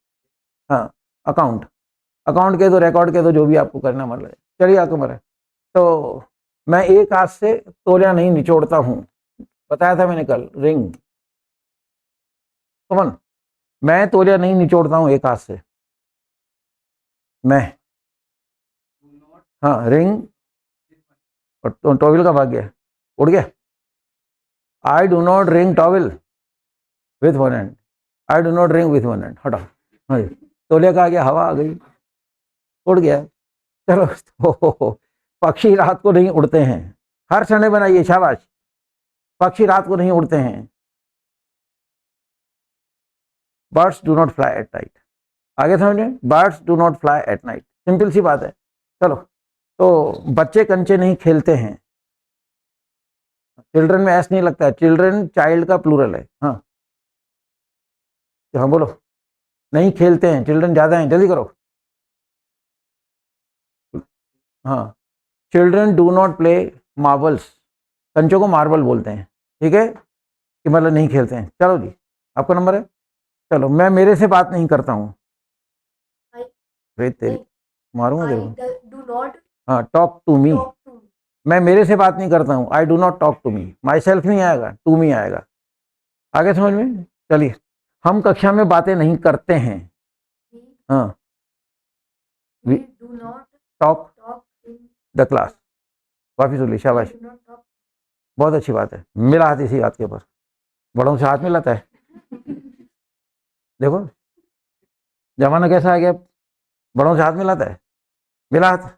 [SPEAKER 1] हाँ, अकाउंट, अकाउंट के दो, रिकॉर्ड के दो, जो भी आपको करना मन लगे। चलिए आपको मरे। तो मैं एक हाथ से तौलिया नहीं निचोड़ता हूँ, बताया था मैंने कल, रिंग। कमन, मैं तौलिया नहीं निचोड़ता हूँ एक हाथ से, मैं, हाँ, रिंग, और टॉवल का भाग गया, उड़ गया। आई do not ring towel with one hand, I do not ring with one hand, हटा। हाँ, तौलिया का आ गया, हवा आ गई, उड़ गया। चलो, तो पक्षी रात को नहीं उड़ते हैं, हर संडे बनाइए, शाबाश। पक्षी रात को नहीं उड़ते हैं, birds do not fly at night. आगे समझे, birds do not fly at night, simple सी बात है। चलो, तो बच्चे कंचे नहीं खेलते हैं, चिल्ड्रन में एस नहीं लगता है, चिल्ड्रन चाइल्ड का प्लूरल है। हाँ, हाँ बोलो, नहीं खेलते हैं, चिल्ड्रन ज्यादा हैं, जल्दी करो। हाँ, children do not play marbles, कंचों को मार्बल बोलते हैं, ठीक है, कि मतलब नहीं खेलते हैं। चलो जी, आपका नंबर है। चलो, मैं मेरे से बात नहीं करता हूँ, तेरी मारूंगा तेरे को। हाँ, टॉक टू मी, मैं मेरे से बात नहीं करता हूँ, I do not talk to me, myself नहीं आएगा, टू मी आएगा। आगे समझ में? चलिए, हम कक्षा में बातें नहीं करते हैं, हाँ, वी टॉक द क्लास, काफी सुन ली, शाबाश, बहुत अच्छी बात है। मिला हाथ इसी बात के ऊपर, बड़ों से हाथ मिलाता है, देखो जमाना कैसा आ गया, बड़ों से हाथ मिलाता है, मिला हाथ।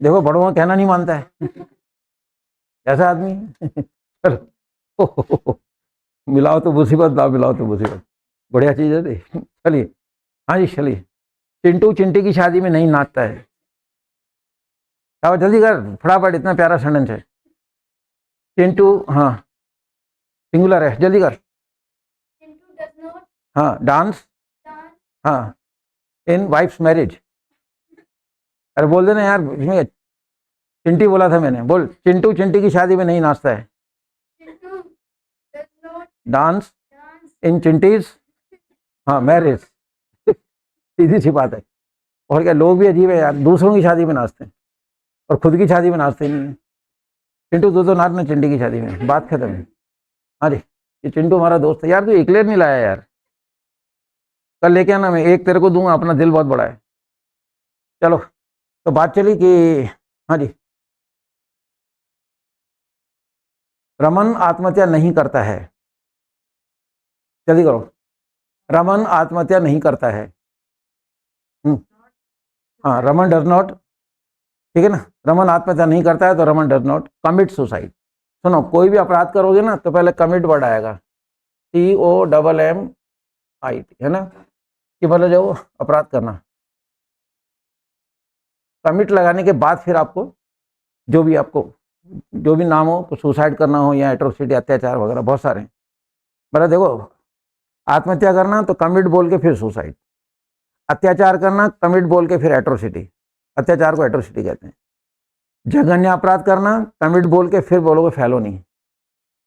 [SPEAKER 1] देखो, बड़ों का कहना नहीं मानता है, ऐसा आदमी है। चलो, मिलाओ तो मुसीबत, ना मिलाओ तो मुसीबत, बढ़िया चीज है। चलिए, हाँ जी, चलिए। चिंटू चिंटी की शादी में नहीं नाचता है, अब जल्दी कर फटाफट, इतना प्यारा सेंटेंस है। चिंटू, हाँ, सिंगुलर है, जल्दी कर। हाँ, डांस, हाँ, इन वाइफ्स मैरिज। अरे बोल देना यार, इसमें चिंटी बोला था मैंने, बोल, चिंटू चिंटी की शादी में नहीं नाचता है, डांस इन चिंटीज, हाँ, मैरिज। सीधी सी बात है। और क्या, लोग भी अजीब है यार, दूसरों की शादी में नाचते हैं और खुद की शादी में नाचते नहीं है। चिंटू तू तो नाचना चिंटी की शादी में, बात खत्म है। हाँ जी, ये चिंटू हमारा दोस्त है यार, तू इक्लेयर नहीं लाया यार। कल लेके आना, मैं एक तेरे को दूंगा, अपना दिल बहुत बड़ा है। चलो, तो बात चली कि हाँ जी, रमन आत्महत्या नहीं करता है, जल्दी करो, रमन आत्महत्या नहीं करता है। हाँ, रमन डज नॉट, ठीक है ना, रमन आत्महत्या नहीं करता है, तो Raman does not commit suicide. सुनो, कोई भी अपराध करोगे ना तो पहले कमिट वर्ड आएगा, COMMIT, है ना, कि मतलब जो अपराध करना, कमिट लगाने के बाद फिर आपको जो भी नाम हो, सुसाइड करना हो या एट्रोसिटी, अत्याचार वगैरह बहुत सारे हैं। मतलब देखो, आत्महत्या करना तो कमिट बोल के फिर सुसाइड, अत्याचार करना कमिट बोल के फिर एट्रोसिटी, अत्याचार को एट्रोसिटी कहते हैं। जघन्य अपराध करना कमिट बोल के फिर बोलोगे फेलोनी,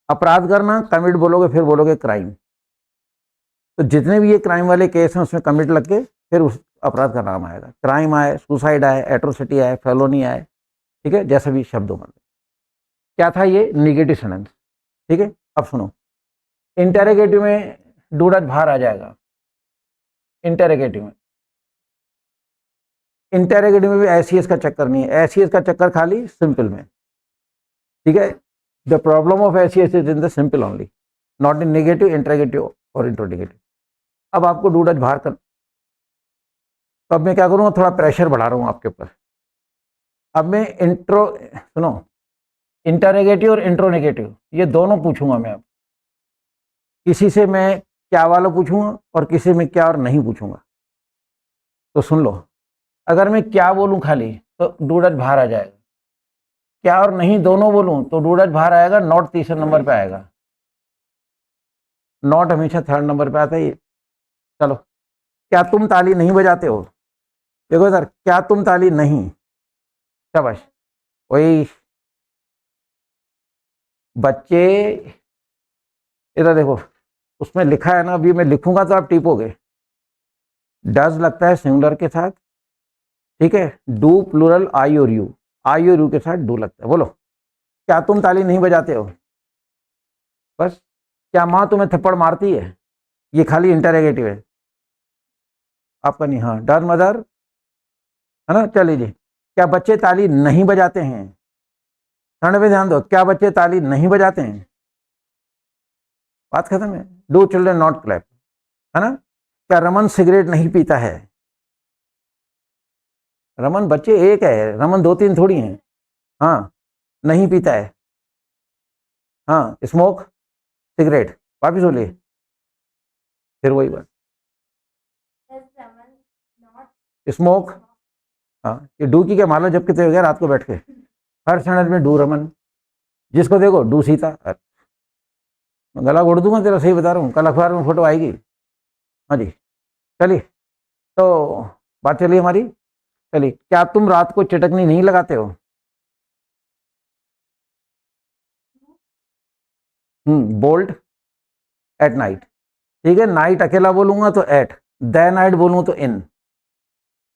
[SPEAKER 1] अपराध करना कमिट बोलोगे फिर बोलोगे क्राइम। तो जितने भी ये क्राइम वाले केस हैं उसमें कमिट लग के फिर उस अपराध का नाम आएगा, क्राइम आए, सुसाइड आए, एट्रोसिटी आए, फेलोनी आए, ठीक है, जैसे भी शब्दों में। क्या था ये? निगेटिव सेंटेंस, ठीक है। अब सुनो, इंटेरोगेटिव में डू डज बाहर आ जाएगा, इंटेरोगेटिव में भी एसीएस का चक्कर नहीं है, एसीएस का चक्कर खाली सिंपल में, ठीक है। The problem of ACS is in the simple only, not in negative, interrogative और इंट्रोगेटिव। अब आपको डू डज बाहर कर, तो अब मैं क्या करूँगा, थोड़ा प्रेशर बढ़ा रहा हूँ आपके ऊपर। अब मैं सुनो, इंटरोगेटिव और इंट्रोनेगेटिव ये दोनों पूछूंगा मैं। अब किसी से मैं क्या वाला पूछूंगा और किसी में क्या और नहीं पूछूंगा। तो सुन लो, अगर मैं क्या बोलूं खाली तो डू डज बाहर आ जाएगा, क्या और नहीं दोनों बोलूं तो डू डज बाहर आएगा, नॉट तीसरे नंबर पे आएगा, नॉट हमेशा थर्ड नंबर पे आता है। चलो, क्या तुम ताली नहीं बजाते हो? देखो सर, क्या तुम ताली नहीं, शाबाश, वही बच्चे, इधर देखो, उसमें लिखा है ना, अभी मैं लिखूंगा तो आप टिपोगे। डज लगता है सिंगुलर के साथ, ठीक है, डू प्लूरल आई और यू, के साथ डू लगता है। बोलो, क्या तुम ताली नहीं बजाते हो? बस। क्या माँ तुम्हें थप्पड़ मारती है? ये खाली इंटरोगेटिव है, आपका नहीं। हाँ, डर मदर, है ना। चल लीजिए, क्या बच्चे ताली नहीं बजाते हैं? ठंड पे ध्यान दो, क्या बच्चे ताली नहीं बजाते हैं? बात खत्म है। डू चिल्ड्रन नॉट क्लैप, है ना। क्या रमन सिगरेट नहीं पीता है? रमन बच्चे एक है, रमन दो तीन थोड़ी हैं। हाँ, नहीं पीता है, हाँ, स्मोक सिगरेट, वापिस बोलिए, फिर वही बात, स्मोक। हाँ, ये डू की क्या माला जब के थे रात को बैठ के, हर सेंटेंस में डू रमन, जिसको देखो डू सीता। मैं गला घोट दूंगा तेरा, सही बता रहा हूँ, कल अखबार में फोटो आएगी। हाँ जी, चलिए, तो बात चलिए हमारी। चलिए, क्या तुम रात को चटकनी नहीं लगाते हो? बोल्ट एट नाइट, ठीक है, नाइट अकेला बोलूंगा तो एट, द नाइट बोलूँ तो इन,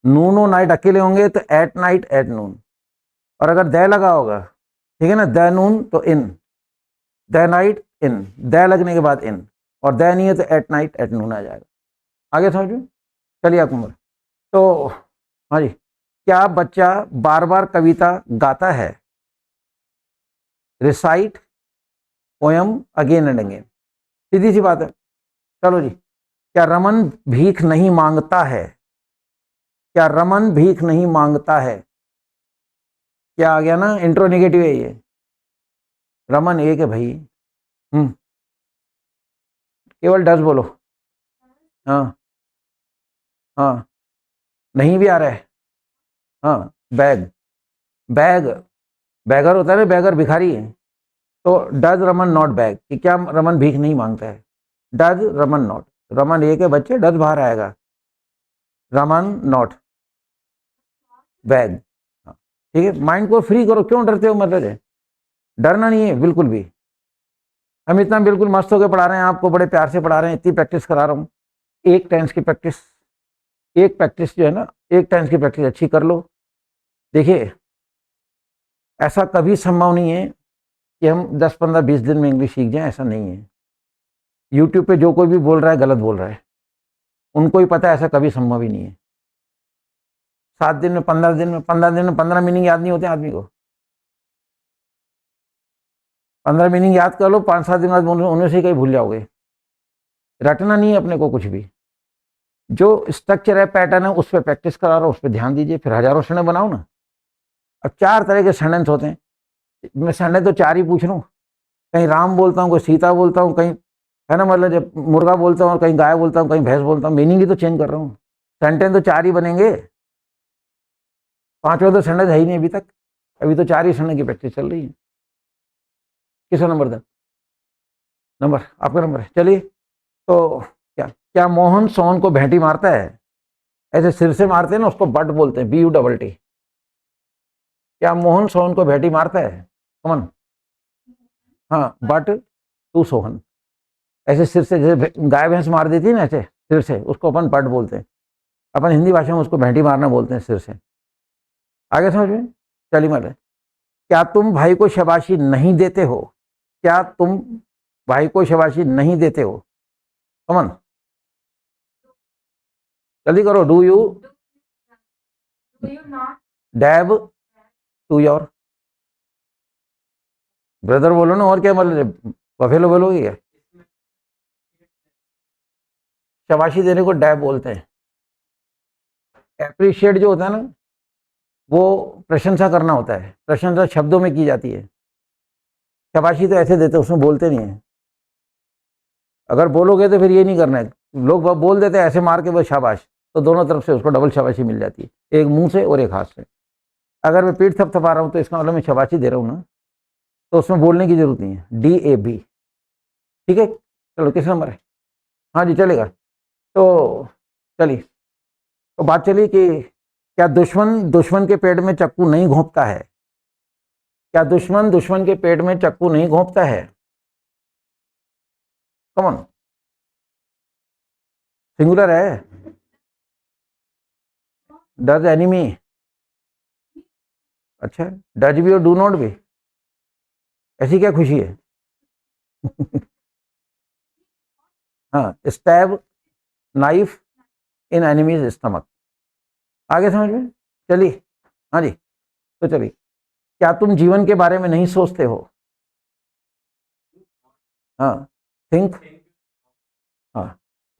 [SPEAKER 1] नून और नाइट अकेले होंगे तो एट नाइट, एट नून, और अगर द लगा होगा, ठीक है ना, द नून तो इन, द नाइट इन, द लगने के बाद इन, और द नहीं है तो एट नाइट, एट नून आ जाएगा। आगे समझो, चलिए आप उम्र। तो हाँ जी, क्या बच्चा बार बार कविता गाता है? Recite poem again and again, सीधी सी बात है। चलो जी, क्या रमन भीख नहीं मांगता है? क्या रमन भीख नहीं मांगता है? क्या आ गया ना, इंट्रो नेगेटिव है ये, रमन एक है भाई। केवल डस बोलो। हाँ, हाँ, नहीं भी आ रहा है। हाँ, बैग, बैग, बैगर होता है ना, बैगर भिखारी है। तो डज रमन नॉट बैग, कि क्या रमन भीख नहीं मांगता है? डज रमन नॉट, रमन एक है बच्चे, डज बाहर आएगा, रमन नॉट बैग। ठीक है, माइंड को फ्री करो, क्यों डरते हो? मतलब है डरना नहीं है बिल्कुल भी। हम इतना बिल्कुल मस्त होकर पढ़ा रहे हैं आपको, बड़े प्यार से पढ़ा रहे हैं, इतनी प्रैक्टिस करा रहा हूँ। एक टेंस की प्रैक्टिस, एक प्रैक्टिस जो है ना, एक टेंस की प्रैक्टिस अच्छी कर लो। देखिए, ऐसा कभी संभव नहीं है कि हम 10, 15, 20 दिन में इंग्लिश सीख जाएं, ऐसा नहीं है। यूट्यूब पे जो कोई भी बोल रहा है गलत बोल रहा है, उनको ही पता है ऐसा कभी संभव ही नहीं है। 7 दिन में 15 दिन में 15 दिन में 15 मीनिंग याद नहीं होते आदमी को। 15 मीनिंग याद कर लो, 5-7 दिन बाद उनमें से कहीं भूल जाओगे। रटना नहीं है अपने को कुछ भी, जो स्ट्रक्चर है पैटर्न है उस पर प्रैक्टिस करा रहा, उस पर ध्यान दीजिए, फिर हजारों सेंटेंस बनाओ ना। अब 4 तरह के सेंटेंस होते हैं, मैं सेंटेंस तो 4 ही पूछ रहा हूँ, कहीं राम बोलता हूँ, कोई सीता बोलता हूँ, कहीं है ना, मतलब जब मुर्गा बोलता हूँ, कहीं गाय बोलता हूँ, कहीं भैंस बोलता हूँ, मीनिंग ही तो चेंज कर रहा हूँ। सेंटेंस तो 4 ही बनेंगे, 5वां तो सेंटेंस है ही नहीं अभी तक, अभी तो 4 ही सेंटेंस की प्रैक्टिस चल रही है। किसका नंबर था? नंबर आपका नंबर है। चलिए, तो क्या क्या मोहन सोहन को भेंटी मारता है? ऐसे सिर से मारते हैं ना, उसको बट बोलते हैं, BUTT। क्या मोहन सोहन को भेंटी मारता है? कमन, हाँ, बट तू सोहन। ऐसे सिर से, जैसे गाय भैंस मार देती है ना ऐसे सिर से, उसको अपन बट बोलते हैं, अपन हिंदी भाषा में उसको भेंटी मारना बोलते हैं सिर से। आगे समझ में? चलिए मार। क्या तुम भाई को शाबाशी नहीं देते हो? क्या तुम भाई को शाबाशी नहीं देते हो? कमन, जल्दी करो। Do you dab to your brother? बोलो ना, और क्या मतलब बफेलो बोलोगे क्या? शाबाशी देने को डैब बोलते हैं। एप्रिशिएट जो होता है ना, वो प्रशंसा करना होता है, प्रशंसा शब्दों में की जाती है। शाबाशी तो ऐसे देते, उसमें बोलते नहीं है। अगर बोलोगे तो फिर ये नहीं करना है, लोग बोल देते हैं ऐसे मार के, बस शाबाश, तो दोनों तरफ से उसको डबल शाबाशी मिल जाती है, एक मुंह से और एक हाथ से। अगर मैं पीठ थपथपा रहा हूँ तो इसका मतलब मैं शाबाशी दे रहा हूँ ना, तो उसमें बोलने की जरूरत नहीं है, DAB। ठीक है, चलो किस नंबर है? हाँ जी चलेगा। तो चलिए, तो बात चली कि क्या दुश्मन दुश्मन के पेट में चक्कू नहीं घोंपता है? क्या दुश्मन दुश्मन के पेट में चक्कू नहीं घोंपता है? कौन? सिंगुलर है। Does enemy? अच्छा, डज भी और डू नॉट भी? ऐसी क्या खुशी है? हाँ, स्टैब नाइफ इन एनिमीज स्टमक। आगे समझ में? चलिए, हाँ जी, तो चलिए, क्या तुम जीवन के बारे में नहीं सोचते हो? हाँ, थिंक। हाँ,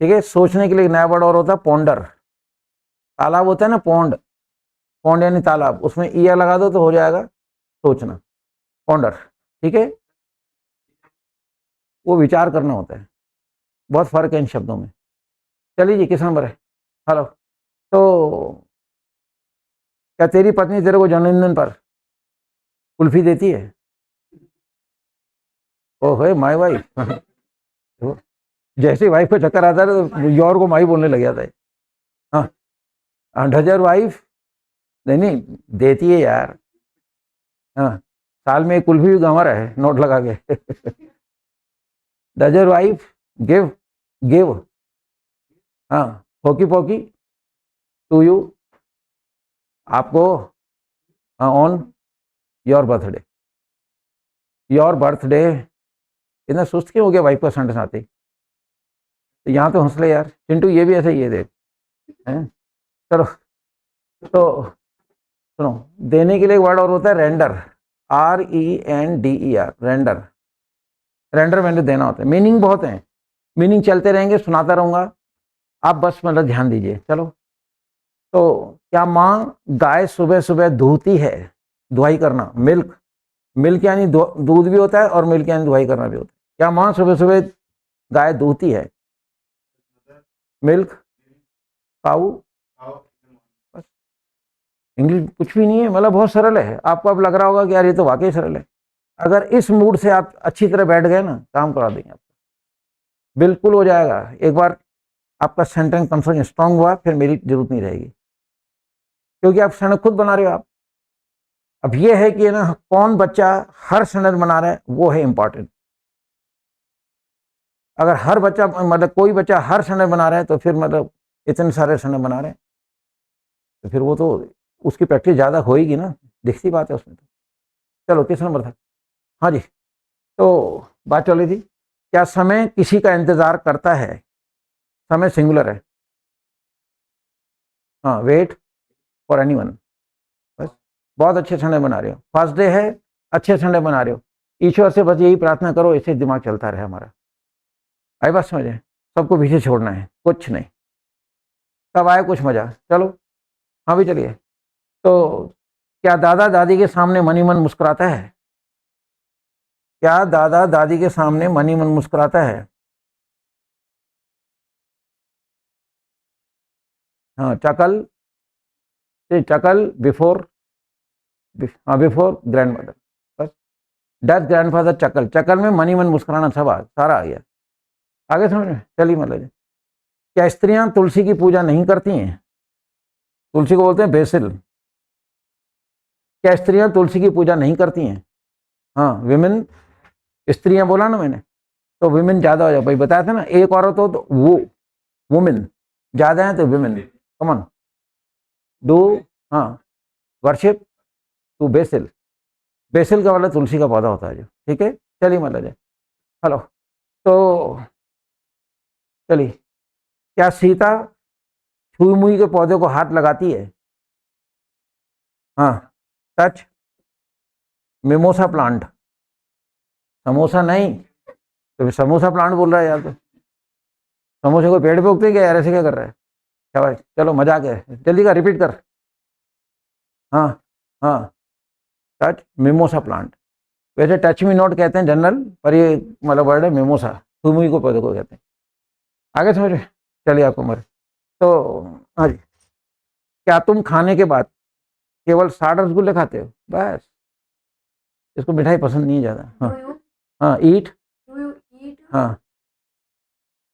[SPEAKER 1] ठीक है, सोचने के लिए एक नया वर्ड और होता है, पॉन्डर। तालाब होता है ना, पौंड, पौंड यानी तालाब, उसमें ईयर लगा दो तो हो जाएगा सोचना, पॉन्डर। ठीक है, वो विचार करना होता है, बहुत फर्क है इन शब्दों में। चलिए जी, किस नंबर है? हेलो। तो क्या तेरी पत्नी तेरे को जन्मदिन पर कुल्फी देती है? Oh my wife. जैसे वाइफ को चक्कर आता है तो योर को माई बोलने लग जाता है। हाँ, डजर वाइफ? नहीं नहीं, देती है यार। हाँ, साल में एक कुल्फी भी गंवा रहा है नोट लगा के। डजर वाइफ गिव गिव, हाँ, होकी पोकी टू यू, आपको, on your birthday. Your birthday, इतना सुस्त क्यों हो गया वाइफ का सेंटेंस आते ही? तो यहाँ तो हंस ले यार चिंटू, ये भी ऐसे ही है देख, हैं? चलो, तो सुनो, देने के लिए एक वर्ड और होता है, रेंडर। RENDER, render. रेंडर मैंने देना होता है, मीनिंग बहुत है, मीनिंग चलते रहेंगे, सुनाता रहूंगा, आप बस मतलब ध्यान दीजिए। चलो, तो क्या माँ गाय सुबह सुबह दूहती है? दुहाई करना, मिल्क। मिल्क यानी दूध भी होता है और मिल्क यानी दुहाई करना भी होता है। क्या माँ सुबह सुबह गाय दूहती है? मिल्क काऊ। बस, इंग्लिश कुछ भी नहीं है, मतलब बहुत सरल है। आपको अब लग रहा होगा कि यार ये तो वाकई सरल है। अगर इस मूड से आप अच्छी तरह बैठ गए ना, काम करा देंगे आपको, बिल्कुल हो जाएगा। एक बार आपका सेंटेंस कम से कम स्ट्रांग हुआ, फिर मेरी जरूरत नहीं रहेगी, क्योंकि आप सेंटेंस खुद बना रहे हो आप। अब ये है कि ना, कौन बच्चा हर सेंटेंस बना रहा है, वो है इंपॉर्टेंट। अगर हर बच्चा, मतलब कोई बच्चा हर सेंटेंस बना रहा है, तो फिर मतलब इतने सारे सेंटेंस बना रहे हैं, तो फिर वो तो उसकी प्रैक्टिस ज़्यादा होएगी ना, दिखती बात है उसमें तो। चलो, किस नंबर था? हाँ जी, तो बात चल रही थी, क्या समय किसी का इंतजार करता है? समय सिंगुलर है। हाँ, वेट फॉर एनीवन। बस बहुत अच्छे संडे बना रहे हो, फर्स्ट डे है, अच्छे संडे बना रहे हो। ईश्वर से बस यही प्रार्थना करो, इससे दिमाग चलता रहे हमारा। आई बात समझे? सबको पीछे छोड़ना है, कुछ नहीं, तब आए कुछ मजा। चलो हाँ भी चलिए। तो क्या दादा दादी के सामने मन ही मन मुस्कुराता है? क्या दादा दादी के सामने मन ही मन मुस्कुराता है? हाँ, चकल से चकल बिफोर, हाँ बिफोर ग्रैंड मदर। बस डच ग्रैंडफादर चकल, चकल में मन ही मन मुस्कुराना सब सारा आ गया। आगे समझ में? चलिए मतलब, क्या स्त्रियां तुलसी की पूजा नहीं करती हैं? तुलसी को बोलते हैं बेसिल। क्या स्त्रियां तुलसी की पूजा नहीं करती हैं? हाँ, विमेन, स्त्रियां बोला ना मैंने, तो विमेन ज्यादा हो जाए भाई, बताया था ना, एक औरत हो तो वो वुमेन, ज्यादा है तो विमेन। कमन डू, हाँ, वर्शिप टू बेसिल। बेसिल का वाला तुलसी का पौधा होता है जो, ठीक है। चलिए मतलब जाए, हेलो। तो चलिए, क्या सीता छुई मुई के पौधे को हाथ लगाती है? हाँ, टच मिमोसा प्लांट। समोसा नहीं तो समोसा प्लांट बोल रहा है यार, तो समोसे को पेड़ पे उगते हैं क्या यार? ऐसे क्या कर रहा है? क्या भाई, चलो मजाक है, जल्दी का रिपीट कर। हाँ हाँ, टच मिमोसा प्लांट। वैसे टच मी नॉट कहते हैं जनरल, पर ये मतलब वर्ड है मिमोसा, छुई मुई को पौधे को कहते हैं। आगे समझ रहे? चलिए आपको मरे। तो हाँ जी, क्या तुम खाने के बाद केवल 60 रसगुल्ले खाते हो? बस, इसको मिठाई पसंद नहीं है ज़्यादा। हाँ हाँ, ईट, हाँ,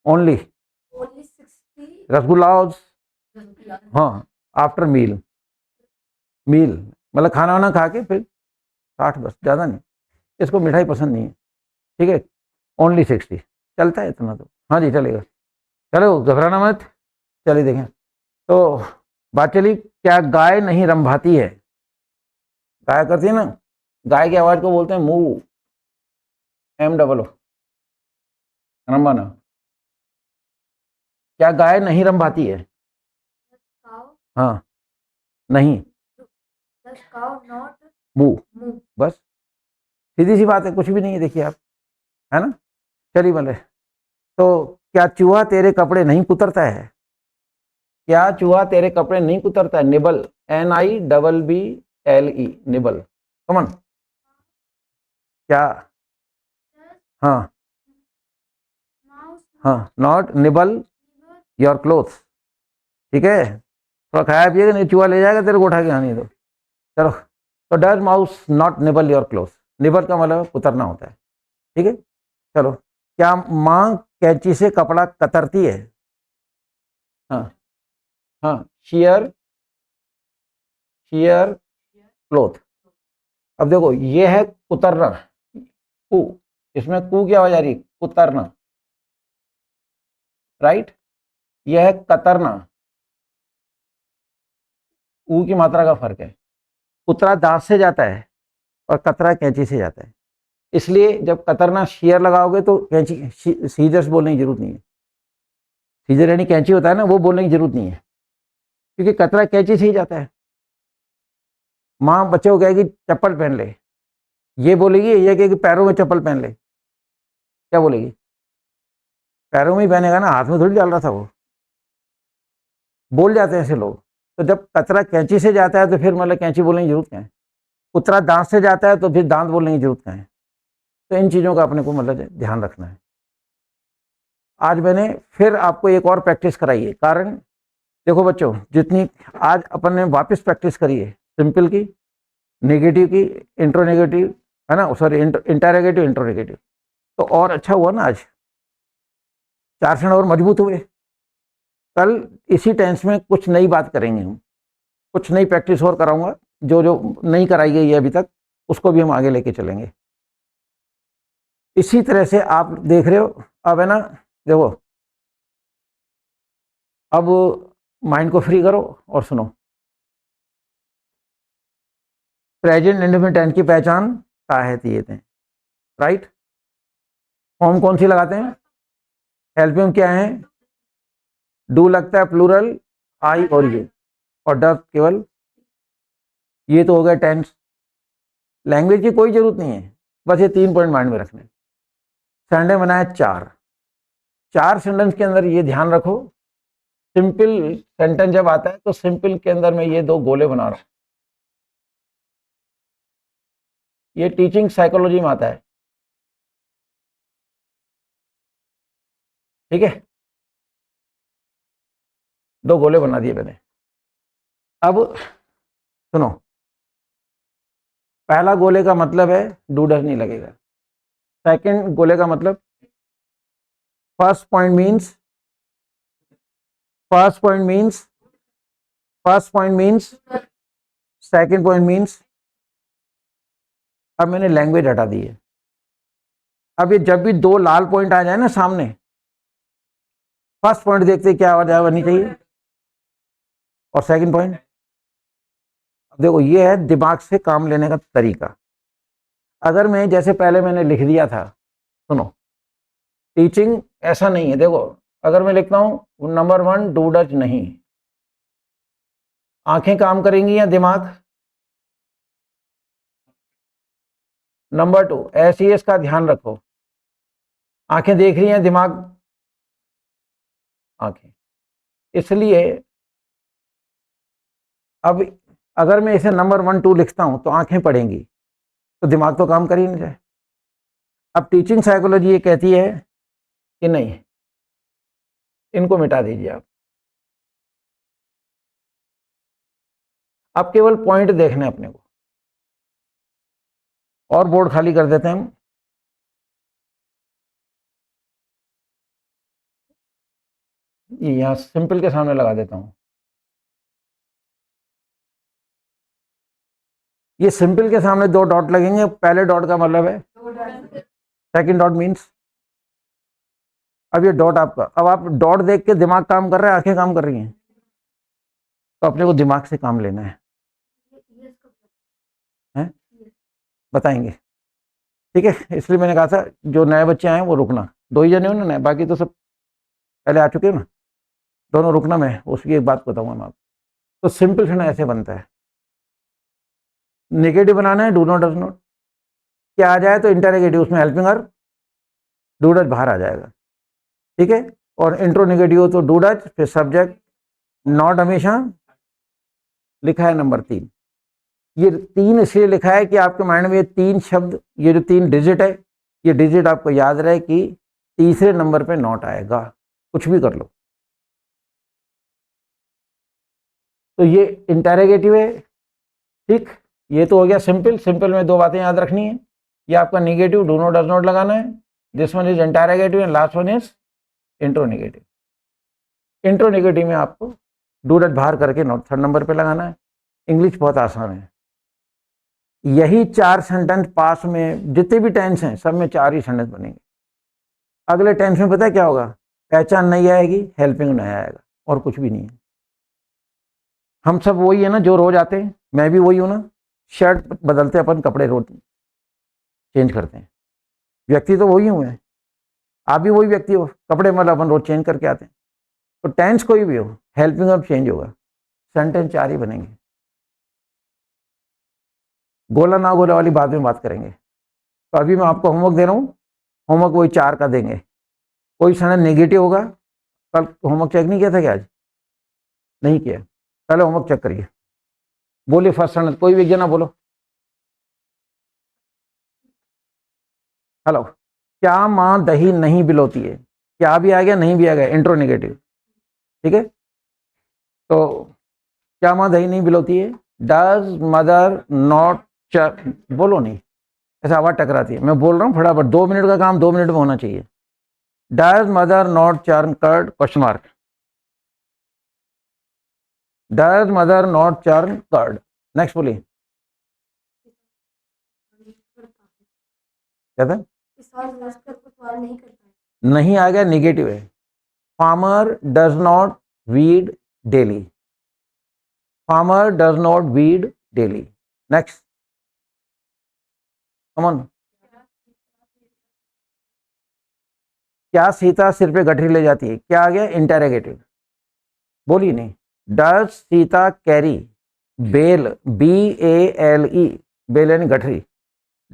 [SPEAKER 1] ओनली रसगुल्लास, हाँ, आफ्टर मील, मील मतलब खाना वाना खा के फिर 60, बस ज़्यादा नहीं। इसको मिठाई पसंद नहीं है, ठीक है। ओनली 60 चलता है इतना तो। हाँ जी चलेगा। चलो घबराना मत। चलिए देखें, तो बात चली, क्या गाय नहीं रंभाती है? गाय करती है ना, गाय की आवाज को बोलते हैं मूव, एम डबल ओ, रंभाना। क्या गाय नहीं रंभाती है? हाँ, नहीं, मूव, बस सीधी सी बात है, कुछ भी नहीं है, देखिए आप, है ना। चलिए भले। तो क्या चूहा तेरे कपड़े नहीं कुतरता है? क्या चूहा तेरे कपड़े नहीं कुतरता है? Nibble, NIBBLE, nibble. कमन, क्या? हाँ हाँ, नॉट निबल योर क्लोथ्स, ठीक है। थोड़ा खाया पिएगा नहीं, चूहा ले जाएगा तेरे को उठा के, हाँ नहीं तो। चलो, तो does mouse not nibble your clothes, nibble का मतलब कुतरना होता है, ठीक है। चलो, क्या माँ कैंची से कपड़ा कतरती है? हाँ हाँ, शेयर, शेयर क्लोथ। अब देखो, ये है कुतरना, कु, इसमें कु की आवाज आ रही है, कुतरना, राइट। यह है कतरना, ऊ की मात्रा का फर्क है। कुतरा दांत से जाता है और कतरा कैंची से जाता है। इसलिए जब कतरना शेयर लगाओगे तो कैंची, सीजर्स बोलने की जरूरत नहीं है। सीजर यानी कैंची होता है ना, वो बोलने की जरूरत नहीं है, क्योंकि कतरा कैंची से ही जाता है। माँ बच्चे को कहेगी चप्पल पहन ले, ये बोलेगी, ये कहेगी पैरों में चप्पल पहन ले, क्या बोलेगी? पैरों में ही पहनेगा ना, हाथ में थोड़ी डाल रहा था वो। बोल जाते हैं ऐसे लोग। तो जब कतरा कैंची से जाता है तो फिर मतलब कैंची बोलने की जरूरत क्या है? कुतरा दांत से जाता है तो फिर दांत बोलने की जरूरत क्या है? तो इन चीज़ों का अपने को मतलब ध्यान रखना है। आज मैंने फिर आपको एक और प्रैक्टिस कराई है, कारण देखो बच्चों, जितनी आज अपन ने वापस प्रैक्टिस करी है सिंपल की, नेगेटिव की, इंट्रोनेगेटिव, है ना, सॉरी इंटरनेगेटिव इंट्रोनेगेटिव, तो और अच्छा हुआ ना, आज 4 क्षण और मजबूत हुए। कल इसी टेंस में कुछ नई बात करेंगे हम, कुछ नई प्रैक्टिस और कराऊंगा, जो जो नहीं कराई गई है अभी तक, उसको भी हम आगे लेके चलेंगे। इसी तरह से आप देख रहे हो, अब है ना, देखो, अब माइंड को फ्री करो और सुनो। प्रेजेंट इंडेफिनिट टेंस की पहचान ताहती है, राइट। फॉर्म कौन सी लगाते हैं? हेल्प में क्या है? डू लगता है प्लूरल, आई और यू, और डज केवल, ये तो हो गया टेंस। लैंग्वेज की कोई जरूरत नहीं है, बस ये 3 पॉइंट माइंड में रखने। सेंटेंस बनाया 4 सेंटेंस के अंदर ये ध्यान रखो, सिंपल सेंटेंस जब आता है तो सिंपल के अंदर मैं ये 2 गोले बना रहा हूं। ये टीचिंग साइकोलॉजी में आता है, ठीक है। 2 गोले बना दिए मैंने। अब सुनो, पहला गोले का मतलब है डू डज नहीं लगेगा। सेकंड गोले का मतलब, first point means, first point means, first point means, second point means. अब मैंने लैंग्वेज हटा दी है। अब ये जब भी 2 लाल पॉइंट आ जाए ना सामने, फर्स्ट पॉइंट देखते क्या आवाज आनी चाहिए, और सेकंड पॉइंट। अब देखो ये है दिमाग से काम लेने का तरीका। अगर मैं जैसे पहले मैंने लिख दिया था, सुनो, टीचिंग ऐसा नहीं है। देखो अगर मैं लिखता हूं नंबर 1 डू डज नहीं, आंखें काम करेंगी या दिमाग? नंबर 2 एस का ध्यान रखो, आंखें देख रही हैं, दिमाग, आंखें। इसलिए अब अगर मैं इसे नंबर 1 2 लिखता हूं तो आंखें पढ़ेंगी, तो दिमाग तो काम कर ही नहीं जाए। अब टीचिंग साइकोलॉजी ये कहती है कि नहीं, इनको मिटा दीजिए आप। अब केवल पॉइंट देखने अपने को, और बोर्ड खाली कर देते हैं हम। ये यहां सिंपल के सामने लगा देता हूं। ये सिंपल के सामने 2 डॉट लगेंगे। पहले डॉट का मतलब है, सेकंड डॉट मींस। अब ये डॉट आपका, अब आप डॉट देख के दिमाग काम कर रहा है, आंखें काम कर रही हैं, तो अपने को दिमाग से काम लेना है? बताएंगे, ठीक है। इसलिए मैंने कहा था जो नए बच्चे आए वो रुकना, 2 ही जने हो ना नए, बाकी तो सब पहले आ चुके हो ना, दोनों रुकना। मैं उसकी एक बात बताऊंगा मैं आपको। तो सिंपल से ना ऐसे बनता है, नेगेटिव बनाना है डू नॉट डज नॉट, क्या आ जाए तो इंटरोगेटिव, उसमें हेल्पिंग और डू डज बाहर आ जाएगा, ठीक है। और इंट्रो नेगेटिव हो तो डू डज, फिर सब्जेक्ट, नॉट हमेशा लिखा है नंबर 3। ये 3 इसलिए लिखा है कि आपके माइंड में ये 3 शब्द, ये जो 3 डिजिट है, ये डिजिट आपको याद रहे कि तीसरे नंबर पे नॉट आएगा, कुछ भी कर लो। तो ये इंटरोगेटिव है, ठीक। ये तो हो गया सिंपल। सिंपल में 2 बातें याद रखनी है, ये आपका negative do not does not लगाना है, this one is interrogative and last one is intro negative. Intro negative में आपको डू डज बाहर करके नॉट 3rd नंबर पे लगाना है। इंग्लिश बहुत आसान है। यही 4 सेंटेंस पास में जितने भी टेंस हैं सब में 4 ही सेंटेंस बनेंगे। अगले टेंस में पता है क्या होगा? पहचान नहीं आएगी, हेल्पिंग नहीं आएगा, और कुछ भी नहीं है। हम सब वही है ना जो रोज आते हैं, मैं भी वही हूं ना। शर्ट बदलते अपन, कपड़े रोज चेंज करते हैं, व्यक्ति तो वही हूं मैं, आप भी वही व्यक्ति हो, कपड़े मतलब अपन रोज चेंज करके आते हैं। तो टेंस कोई भी हो, हेल्पिंग अब चेंज होगा, सेंटेंस 4 ही बनेंगे। गोला ना गोला वाली बात में बात करेंगे। तो अभी मैं आपको होमवर्क दे रहा हूँ, होमवर्क वही 4 का देंगे। कोई सेंटेंस नेगेटिव होगा, कल होमवर्क चेक नहीं किया था क्या? आज नहीं किया, पहले होमवर्क चेक करिए। बोलिए फर्स्ट सेंटेंस, कोई भी एक जना बोलो। हेलो, क्या माँ दही नहीं बिलोती है? क्या भी आ गया, नहीं भी आ गया, इंट्रो नेगेटिव, ठीक है। तो क्या माँ दही नहीं बिलोती है? डज मदर नॉट, बोलो नहीं, ऐसा आवाज टकराती है। मैं बोल रहा हूँ फटाफट, 2 मिनट का काम 2 मिनट में होना चाहिए। Does mother not churn curd, question mark. Does mother not churn curd. Next बोलिए, क्या था? नहीं आ गया, निगेटिव है। Farmer does not weed daily, farmer does not weed daily. Next, come on. क्या सीता सिर पे गठरी ले जाती है? क्या आ गया? इंटरोगेटिव, बोलिए नहीं। Does Sita carry bale, BALE, bale यानी गठरी,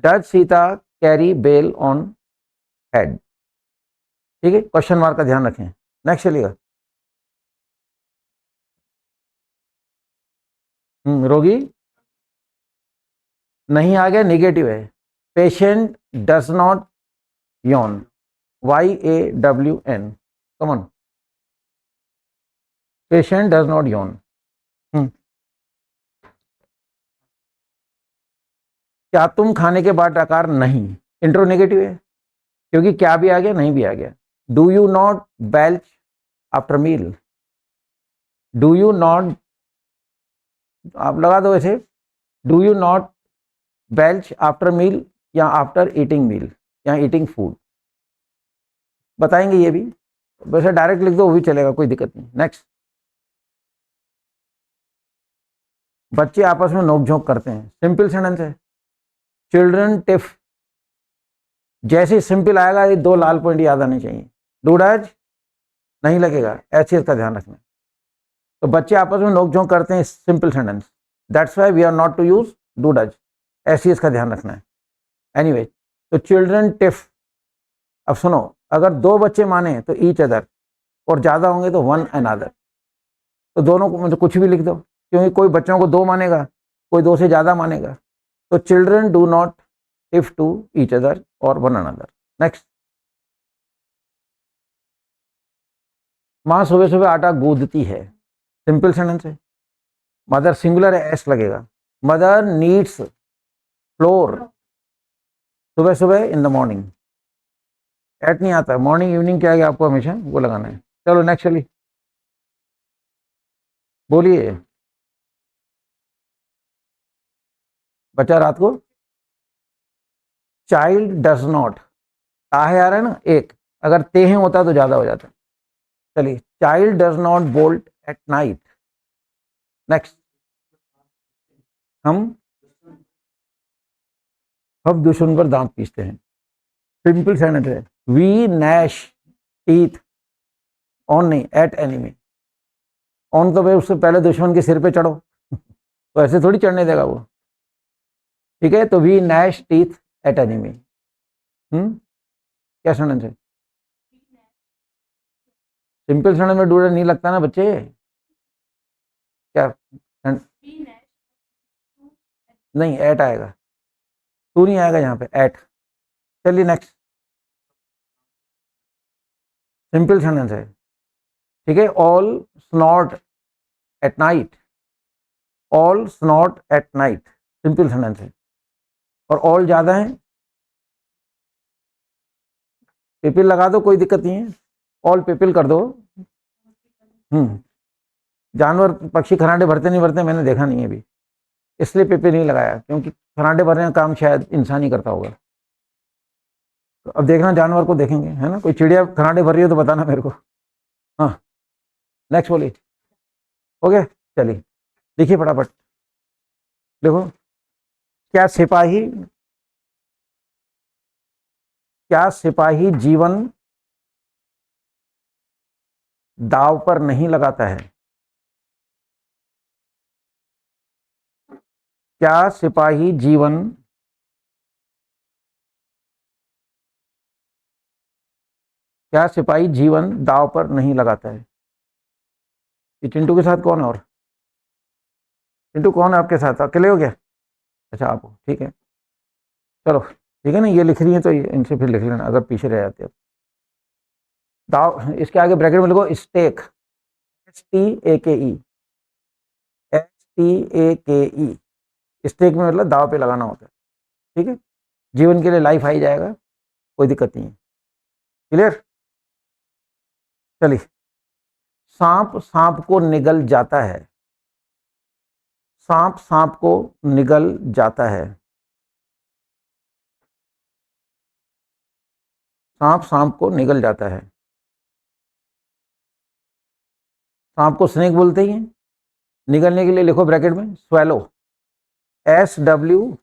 [SPEAKER 1] does Sita carry bale on head. ठीक है, क्वेश्चन मार्क का ध्यान रखें। नेक्स्ट चलिएगा। रोगी नहीं आ गया, निगेटिव है। Patient does not Yon, YAWN, come on, patient does not Yon. क्या तुम खाने के बाद डकार नहीं, इंट्रो नेगेटिव है क्योंकि क्या भी आ गया नहीं भी आ गया। Do you not belch after meal, do you not, आप लगा दो ऐसे, do you not belch after meal या आफ्टर ईटिंग मील या ईटिंग फूड, बताएंगे ये भी। वैसे डायरेक्ट लिख दो वो भी चलेगा, कोई दिक्कत नहीं। नेक्स्ट, बच्चे आपस में नोकझोंक करते हैं, सिंपल सेंटेंस है। चिल्ड्रन टिफ, जैसे सिंपल आएगा ये दो लाल पॉइंट याद आने चाहिए। डूडज नहीं लगेगा, ऐसे इसका ध्यान रखना। तो बच्चे आपस में नोकझोंक करते हैं, simple sentence, that's why we are not to use do does, ऐसे इसका ध्यान रखना है। एनीवे, तो चिल्ड्रन टिफ। अब सुनो, अगर दो बच्चे माने तो ईच अदर, और ज्यादा होंगे तो वन अनदर। तो दोनों को मतलब कुछ भी लिख दो, क्योंकि कोई बच्चों को दो मानेगा, कोई दो से ज्यादा मानेगा। तो children do not tiff to each other और वन अनदर। नेक्स्ट, माँ सुबह सुबह आटा गूंदती है, सिंपल सेंटेंस है। मदर सिंगुलर है, एस लगेगा। मदर नीड्स फ्लोर सुबह सुबह इन द मॉर्निंग, एट नहीं आता, मॉर्निंग इवनिंग क्या है आपको हमेशा वो लगाना है। चलो नेक्स्ट चलिए, बोलिए। बच्चा रात को, चाइल्ड डज नॉट, आहे आ रहा है ना एक, अगर ते हैं होता तो ज्यादा हो जाता। चलिए, child does not bolt at night. Next, हम अब दुश्मन पर दांत पीसते हैं, सिंपल सेंटेंस है। वी नैश टीथ ऑन नहीं, एट एनिमी। ऑन तो भाई उससे पहले दुश्मन के सिर पे चढ़ो, तो ऐसे थोड़ी चढ़ने देगा वो। ठीक है, तो we gnash teeth at enemy. क्या सेंटेंस है? सिंपल सेंटेंस में डूडा नहीं लगता ना बच्चे, क्या नहीं, एट आएगा, टू नहीं आएगा यहाँ पे, एट। चलिए नेक्स्ट, सिंपल सेंटेंस है। ठीक है, all snout at night, all snout eight night, simple sentence है। और ऑल ज्यादा है, पीपल लगा दो, कोई दिक्कत नहीं है, ऑल पीपल कर दो। जानवर पक्षी खरांडे भरते नहीं भरते मैंने देखा नहीं है अभी, इसलिए पीपल नहीं लगाया, क्योंकि खरांडे भरने का काम शायद इंसान ही करता होगा। तो अब देखना, जानवर को देखेंगे, है ना, कोई चिड़िया खरांडे भर रही हो तो बताना मेरे को। हाँ, नेक्स्ट बोलिए। हो गया, चलिए देखिए फटाफट। देखो, क्या सिपाही, क्या सिपाही जीवन दाव पर नहीं लगाता है? क्या सिपाही जीवन, क्या सिपाही जीवन दाव पर नहीं लगाता है? ये चिंटू के साथ कौन है? और चिंटू कौन है आपके साथ, अकेले हो गया? अच्छा आप हो, ठीक है, चलो ठीक है ना, ये लिख रही है तो इनसे फिर लिख लेना अगर पीछे रह जाते हो। दाव, इसके आगे ब्रैकेट में लिखो स्टेक, STAKE, STAKE, स्टेक में मतलब दाव पे लगाना होता है। ठीक है, जीवन के लिए लाइफ आई जाएगा, कोई दिक्कत नहीं है। क्लियर? चलिए, सांप सांप को निगल जाता है, सांप सांप को निगल जाता है, सांप सांप को निगल जाता है। सांप को स्नेक बोलते ही हैं। निगलने के लिए लिखो ब्रैकेट में swallow, SWALL,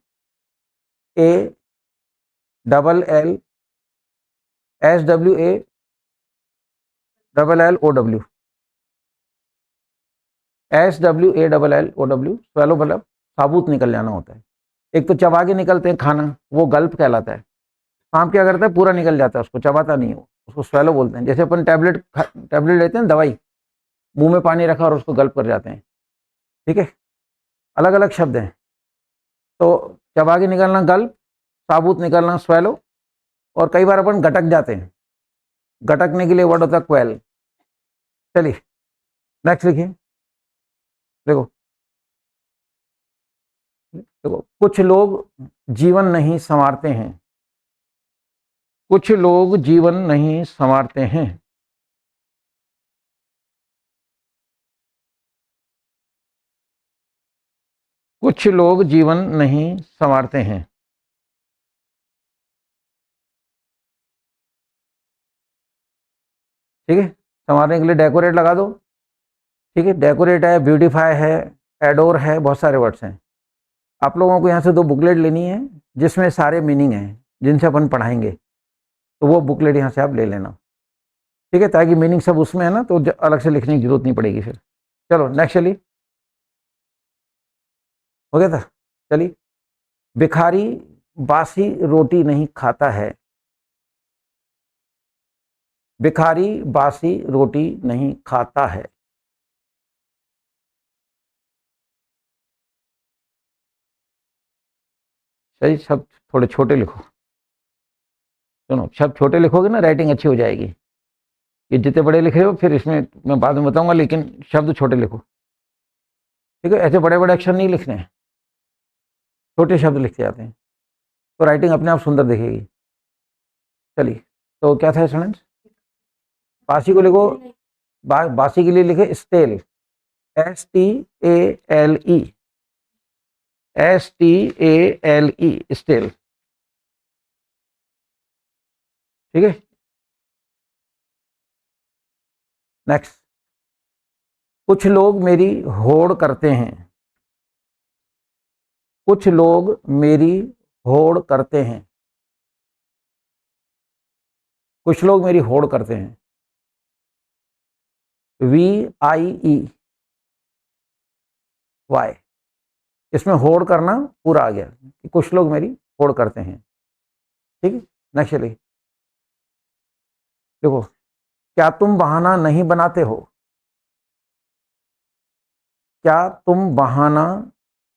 [SPEAKER 1] SWALLOW, SWALLOW, swallow मतलब साबुत निकल जाना होता है। एक तो चबा के निकलते हैं खाना, वो गल्प कहलाता है। सांप क्या करता है, पूरा निकल जाता है, उसको चबाता नहीं है, उसको स्वेलो बोलते हैं। जैसे अपन टैबलेट लेते हैं दवाई, मुंह में पानी रखा और उसको गल्प कर जाते हैं, ठीक है, अलग अलग शब्द हैं। तो चबा के निकलना गल्प, साबुत निकलना स्वेलो, और कई बार अपन गटक जाते हैं, गटकने के लिए वर्ड होता है क्वेल। चलिए नेक्स्ट लिखिए। देखो देखो, कुछ लोग जीवन नहीं संवारते हैं, कुछ लोग जीवन नहीं संवारते हैं। कुछ लोग जीवन नहीं संवारते हैं, ठीक है। संवारने के लिए डेकोरेट लगा दो, ठीक है, डेकोरेट है, ब्यूटीफाई है, एडोर है, बहुत सारे वर्ड्स हैं। आप लोगों को यहाँ से 2 बुकलेट लेनी है जिसमें सारे मीनिंग हैं जिनसे अपन पढ़ाएंगे, तो वो बुकलेट यहाँ से आप ले लेना, ठीक है, ताकि मीनिंग सब उसमें है ना, तो अलग से लिखने की जरूरत नहीं पड़ेगी फिर। चलो नेक्स्ट, चलिए, हो गया था। चलिए, भिखारी बासी रोटी नहीं खाता है, भिखारी बासी रोटी नहीं खाता है। सही शब्द थोड़े छोटे लिखो। सुनो, शब्द छोटे लिखोगे ना, राइटिंग अच्छी हो जाएगी। ये जितने बड़े लिखे हो फिर इसमें मैं बाद में बताऊंगा, लेकिन शब्द छोटे लिखो, ठीक है। ऐसे बड़े बड़े अक्षर नहीं लिखने हैं, छोटे शब्द लिखते जाते हैं, तो राइटिंग अपने आप सुंदर दिखेगी। चलिए, तो क्या था स्टूडेंट्स, बासी को लिखो, बासी के लिए लिखे स्टेल, STALE, STALE, स्टेल, ठीक है। नेक्स्ट, कुछ लोग मेरी होड़ करते हैं, कुछ लोग मेरी होड़ करते हैं, कुछ लोग मेरी होड़ करते हैं, VIEY, इसमें होड़ करना पूरा आ गया कि कुछ लोग मेरी होड़ करते हैं, ठीक है। नेक्स्ट चलिए, देखो, क्या तुम बहाना नहीं बनाते हो, क्या तुम बहाना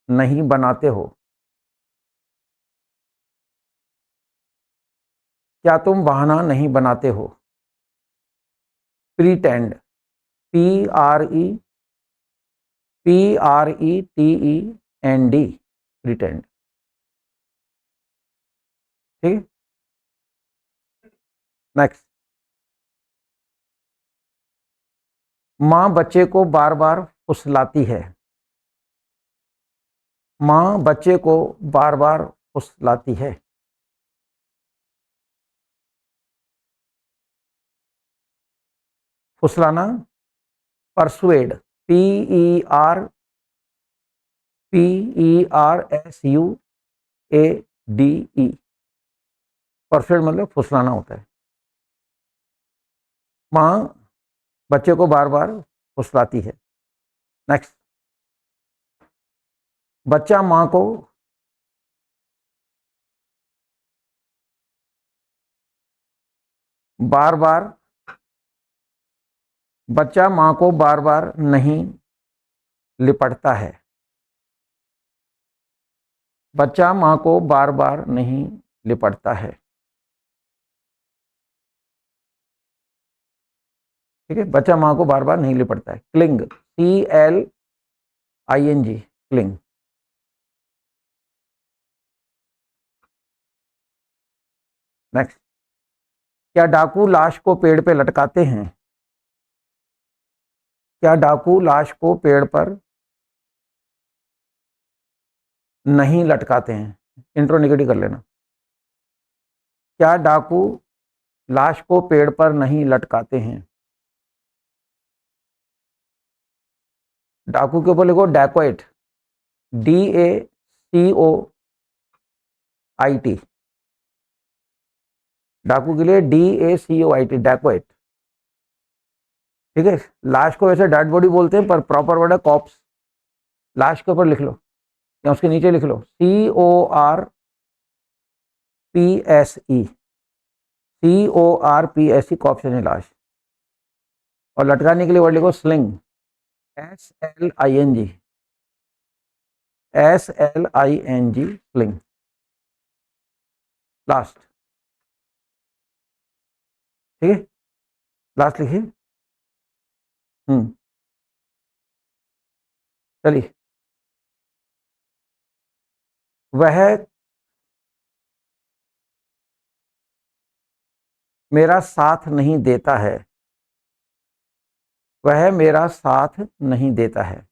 [SPEAKER 1] नहीं बनाते हो, क्या तुम बहाना नहीं बनाते हो। प्रीटेंड, PRETEND, प्रीटेंड, ठीक है। नेक्स्ट, माँ बच्चे को बार बार फुसलाती है, माँ बच्चे को बार बार फुसलाती है। फुसलाना, परसुएड, PERSUADE, परसुएड मतलब फुसलाना होता है। माँ बच्चे को बार बार फुसलाती है। नेक्स्ट, बच्चा माँ को बार बार, बच्चा माँ को बार बार नहीं लिपटता है, बच्चा माँ को बार बार नहीं लिपटता है, ठीक है। बच्चा माँ को बार बार नहीं लिपटता है। Cling, CLING, cling. नेक्स्ट, क्या डाकू लाश को पेड़ पे लटकाते हैं, क्या डाकू लाश को पेड़ पर नहीं लटकाते हैं। इंट्रो निगेटिव कर लेना। क्या डाकू लाश को पेड़ पर नहीं लटकाते हैं। डाकू के ऊपर लिखो डैकोइट, DACOIT, डाकू के लिए DACOIT, डैकोइट। ठीक है, लाश को वैसे डेड बॉडी बोलते हैं पर प्रॉपर वर्ड है कॉप्स। लाश के ऊपर लिख लो या उसके नीचे लिख लो CORPSE, CORPSE, कॉप्स यानी लाश। और लटकाने के लिए वर्ड लिखो स्लिंग, SLING, स्लिंग। लास्ट, ठीक है, लास्ट लिखिए। चलिए, वह मेरा साथ नहीं देता है, वह मेरा साथ नहीं देता है।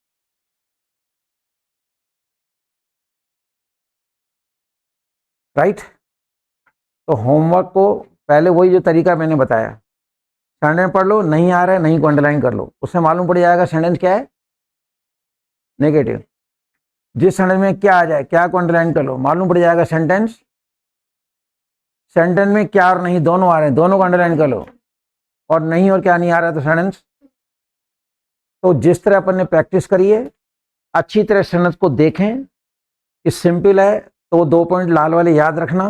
[SPEAKER 1] राइट। तो होमवर्क को पहले वही जो तरीका मैंने बताया, सेंटेंस पढ़ लो, नहीं आ रहा है नहीं को अंडरलाइन कर लो, उससे मालूम पड़ जाएगा सेंटेंस क्या है, नेगेटिव। जिस सेंटेंस में क्या आ जाए, क्या को अंडरलाइन कर लो, मालूम पड़ जाएगा सेंटेंस। सेंटेंस में क्या और नहीं दोनों आ रहे हैं, दोनों को अंडरलाइन कर लो। और नहीं और क्या नहीं आ रहा है तो सेंटेंस। तो जिस तरह अपन ने प्रैक्टिस करी है, अच्छी तरह सेंटेंस को देखें कि सिंपल है तो 2 पॉइंट लाल वाले याद रखना।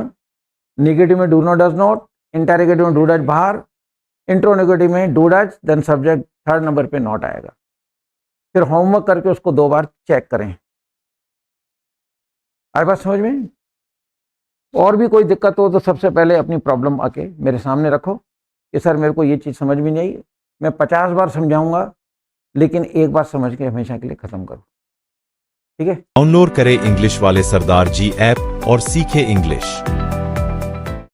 [SPEAKER 1] नेगेटिव में do not, does not, interrogative में डू डज बाहर, इंट्रोनेगेटिव में do does, then subject third number पे नॉट आएगा। फिर होमवर्क करके उसको 2 बार चेक करें। आई बात समझ में? और भी कोई दिक्कत हो तो सबसे पहले अपनी प्रॉब्लम आके मेरे सामने रखो कि सर मेरे को ये चीज़ समझ में नहीं आई। मैं 50 बार समझाऊंगा लेकिन एक बार समझ के हमेशा के लिए खत्म करो। ठीक है,
[SPEAKER 2] डाउनलोड करें इंग्लिश वाले सरदार जी ऐप और सीखें इंग्लिश।